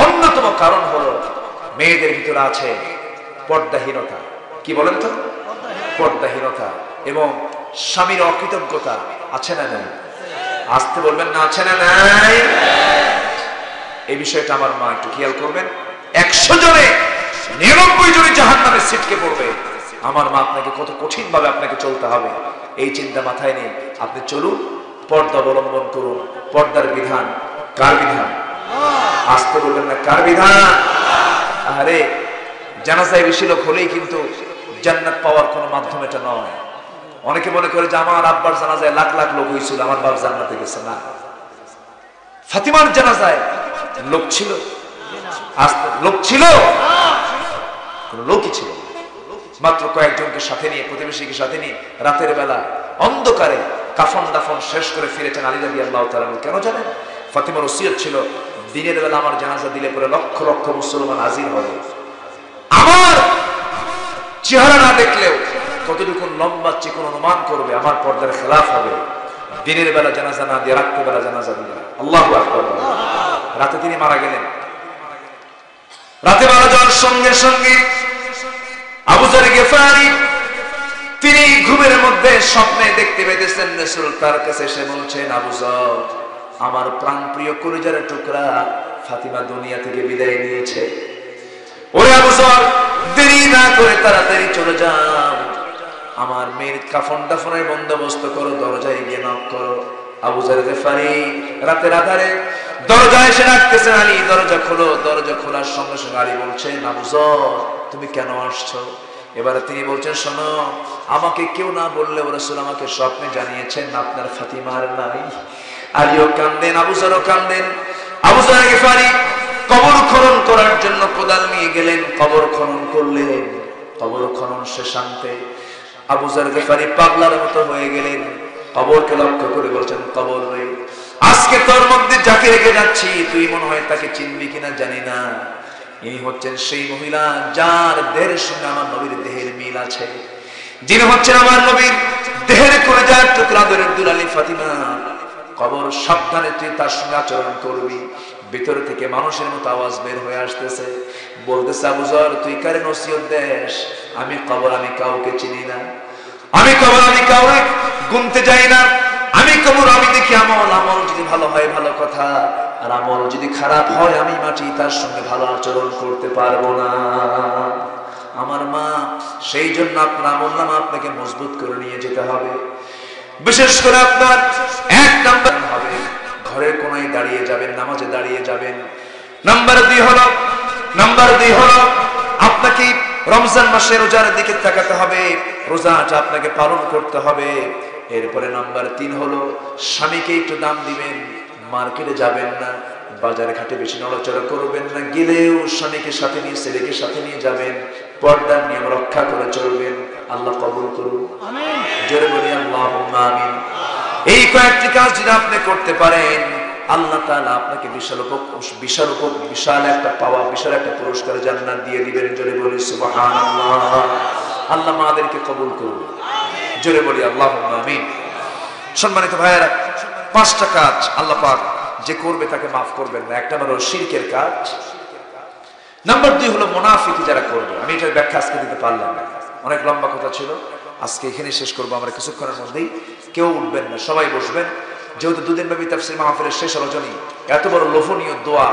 অন্যতম কারণ হলো মেয়েদের ভিতরে আছে পর্দাহীনতা। কি বলেন তো? পর্দাহীনতা এবং স্বামীর অকৃতজ্ঞতা। আছে না নাই? আসতে বলবেন না, আছে না নাই? এই বিষয়টা আমার মা একটু খেয়াল করবেন। 100 জনে 99 জনে জাহান্নামে ছিটকে পড়বে। আমার মা আপনাকে কত কঠিন ভাবে আপনাকে চলতে হবে এই চিন্তা মাথায় নিয়ে আপনি চলুন, পর্দা অবলম্বন করুন। পর্দার বিধান কার বিধান? আসতে বলবেন না, কার বিধান? আরে জানাজায় বেশি লোক হলেই কিন্তু জান্নাত পাওয়ার কোনো মাধ্যম এটা নয়। অনেকে মনে করে যে আমার আব্বার জানাজায় লাখ লাখ লোক হয়েছিল, আমার বাপ জান্নাতে গেছে। না, ফাতিমার জানাজায় লোক ছিল, লোক ছিল, কোন লোকই ছিল, মাত্র কয়েকজনকে সাথে নিয়ে, প্রতিবেশীকে সাথে নিয়ে রাতের বেলা অন্ধকারে কাফন দাফন শেষ করে ফিরেছেন আলী রাদিয়াল্লাহু তাআলা। কেন জানেন? ফাতিমার ওসিয়ত ছিল, দিনের বেলা আমার জানাজা দিলে পরে লক্ষ লক্ষ মুসলমান হাজির হবে, আমার চেহারা না দেখলেও কতটুকু লম্বা চিকন অনুমান করবে, আমার পর্দার খেলাফ হবে। দিনের বেলা জানাজা না দিয়ে রাতের বেলা জানাজা দিলেন। আল্লাহু আকবার। রাতে তিনি মারা গেলেন। রাতে মারা যাওয়ার সঙ্গে সঙ্গে আবু যার গিফারি তিনি ঘুমের মধ্যে স্বপ্নে দেখতে পেতেছেন রাসূল তার কাছে এসে বলছেন, আবু যর, আমার প্রাণপ্রিয় কলিজার টুকরা ফাতিমা দুনিয়া থেকে বিদায় নিয়েছে। ওরে আবু যর, দেরি না করে তাড়াতাড়ি চলে যাও, আমার মেয়ের কাফন দাফনের বন্দোবস্ত করো, দরজায় গিয়ে নক করো। আবু যর গিফারি রাতের আধারে দরজায় এসে ডাকতেছেন, আলী দরজা খোলো। দরজা খোলার সঙ্গে সঙ্গে আলী বলছেন, আবু যর, তুমি কেন আসছো? এবারে তিনি বলছেন, শোনো, আমাকে কেউ না বললেও রাসূল আমাকে স্বপ্নে জানিয়েছেন আপনার ফাতিমার নাই। আলীও কান্দেন, আবু যরও কান্দেন। আবু যর গিফারি কবর খনন করার জন্য কোদাল নিয়ে গেলেন, কবর খনন করলেন। কবর খনন শেষান্তে আবু যর গিফারি পাগলার মতো হয়ে গেলেন। কবরকে লক্ষ্য করে বলছেন, কবর রে, আজকে তোর মধ্যে যাকে রেখে যাচ্ছি তুই মনে হয় তাকে চিনবি কিনা জানি না। ইনি হচ্ছেন সেই মহিলা যার দেহের সঙ্গে আমার নবীর দেহের মিল আছে, যিনি হচ্ছেন আমার নবীর দেহের কলিজার টুকরা দরের দুলালী ফাতিমা। কবর সাবধানে তুই তার সঙ্গে আচরণ করবি। ভিতর থেকে মানুষের মতো আওয়াজ বের হয়ে আসতেছে, বলতেছে, আবু যর, তুই কারে নসিহত দেস? আমি কবর আমি কাউকে চিনি না, আমি কবর আমি কাউকে গুনতে যাই না, আমি কবর আমি দেখি আমল, আমল যদি ভালো হয় ভালো কথা, আর আমল যদি খারাপ হয় আমি মাটি, তার সঙ্গে ভালো আচরণ করতে পারবো না। আমার মা, সেই জন্য আপনার আমল নামা আপনাকে মজবুত করে নিয়ে যেতে হবে। বিশেষ করে আপনার এক নাম্বার হবে, ঘরের কোনায় দাঁড়িয়ে যাবেন, নামাজে দাঁড়িয়ে যাবেন। নাম্বার দুই হলো আপনাকে রমজান মাসে রোজার দিকে তাকাতে হবে, রোজাটা আপনাকে পালন করতে হবে। এরপরে নাম্বার 3 হলো স্বামীকে একটু দাম দিবেন, মার্কেটে যাবেন না, বাজারে ঘাটে বেশি নড়াচড়া করবেন না, গেলেও স্বামীকে সাথে নিয়ে ছেলেকে সাথে নিয়ে যাবেন, পর্দার নিয়ম রক্ষা করে চলবেন। আল্লাহ কবুল করুন, আমিন। জোরে বলি আল্লাহুম্মা আমিন। এই কয়েকটি কাজ যদি আপনি করতে পারেন, আল্লাহ তাআলা আপনাকে বিশাল একটা পাওয়া, বিশাল একটা পুরস্কার জান্নাত দিয়ে দিবেন। জোরে বলি সুবহানাল্লাহ। আল্লাহ আমাদেরকে কবুল করুন, জোরে বলি আল্লাহুম্মা আমিন। সম্মানিত ভাইয়েরা, 5টা কাজ আল্লাহ পাক যে করবে তাকে মাফ করবেন না। একটা হলো শিরকের কাজ, নাম্বার 2 হলো মুনাফিকি যারা করবে। আমি এটার ব্যাখ্যা আজকে দিতে পারলাম না, অনেক লম্বা কথা ছিল, আজকে এখানে শেষ করবো আমরা কিছুক্ষণের মধ্যেই। কেউ উঠবেন না, সবাই বসবেন। যেহেতু 2 দিন ব্যাপী তাফসীর মাহফিলের শেষ রজনী, এত বড় লোভনীয় দোয়া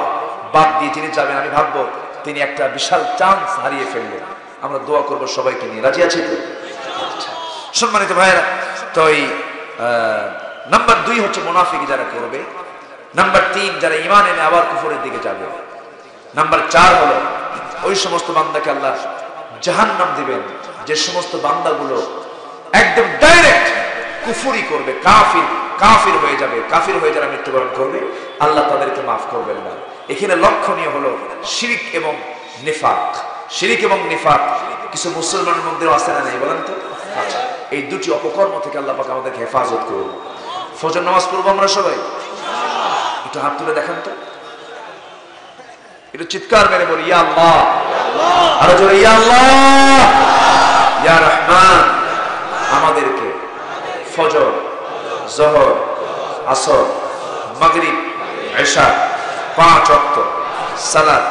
বাদ দিয়ে যিনি যাবেন, আমি ভাববো তিনি একটা বিশাল চান্স হারিয়ে ফেললেন। আমরা দোয়া করবো সবাইকে নিয়ে, রাজি আছি তো? সম্মানিত ভাইয়েরা, তো এই নাম্বার 2 হচ্ছে মুনাফিকি যারা করবে। নাম্বার 3 যারা ঈমান এনে আবার কুফরের দিকে যাবে। নাম্বার 4 হলো ওই সমস্ত বান্দাকে আল্লাহ জাহান্নাম দিবেন যে সমস্ত বান্দাগুলো একদম ডাইরেক্ট কুফরি করবে, কাফির হয়ে যাবে, কাফির হয়ে যারা মৃত্যুবরণ করবে, আল্লাহ তাদেরকে মাফ করবেন না। এখানে লক্ষণীয় হলো শিরিক এবং নিফাক। শিরিক এবং নিফাক কিছু মুসলমানের মধ্যেও আছে না নাই বলেন তো? আচ্ছা, এই দুটি অপকর্ম থেকে আল্লাহ পাক আমাদেরকে হেফাজত করুন। ফজর নামাজ পড়বো আমরা সবাই, একটু হাত তুলে দেখান তো, একটু চিৎকার মেরে বলি ইয়া আল্লাহ, আরো জোরে ইয়া আল্লাহ, ইয়া রহমান। আমাদেরকে ফজর, যোহর, আসর, মাগরিব, ইশা 5 ওয়াক্ত সালাত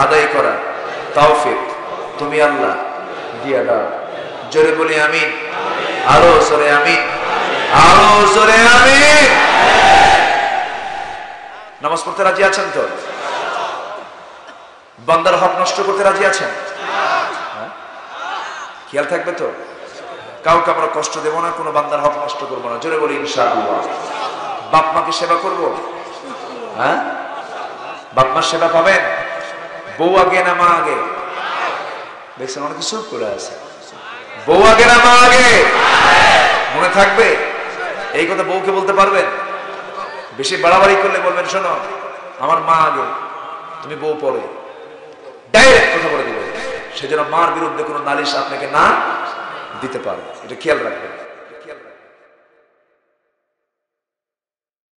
আদায় করা তৌফিক তুমি আল্লাহ দিয়া দাও। জোরে বলি আমিন, আরো জোরে আমিন, আরো জোরে আমিন। নামাজ পড়তে রাজি আছেন তো? বান্দার হক নষ্ট করতে রাজি আছেন? খেয়াল থাকবে তো, কাউকে আমরা কষ্ট দেব না, কোনো বান্দার হক নষ্ট করবো না। জোরে বলি ইনশাআল্লাহ। বাপ মাকে সেবা করব, হ্যাঁ? বাপ মার সেবা পাবেন। বউ আগে না মা আগে? দেখছেন অনেক কিছু করে আছে, বউ আগে না মা আগে? মনে থাকবে এই কথা, বউকে বলতে পারবেন। বেশি বাড়াবাড়ি করলে বলবেন, শোনো আমার মা আগে, তুমি বউ পরে, ডাইরেক্ট কথা বলে দিবেন। সেজন্য মার বিরুদ্ধে কোনো নালিশ আপনাকে না দিতে পারে, এটা খেয়াল রাখবেন।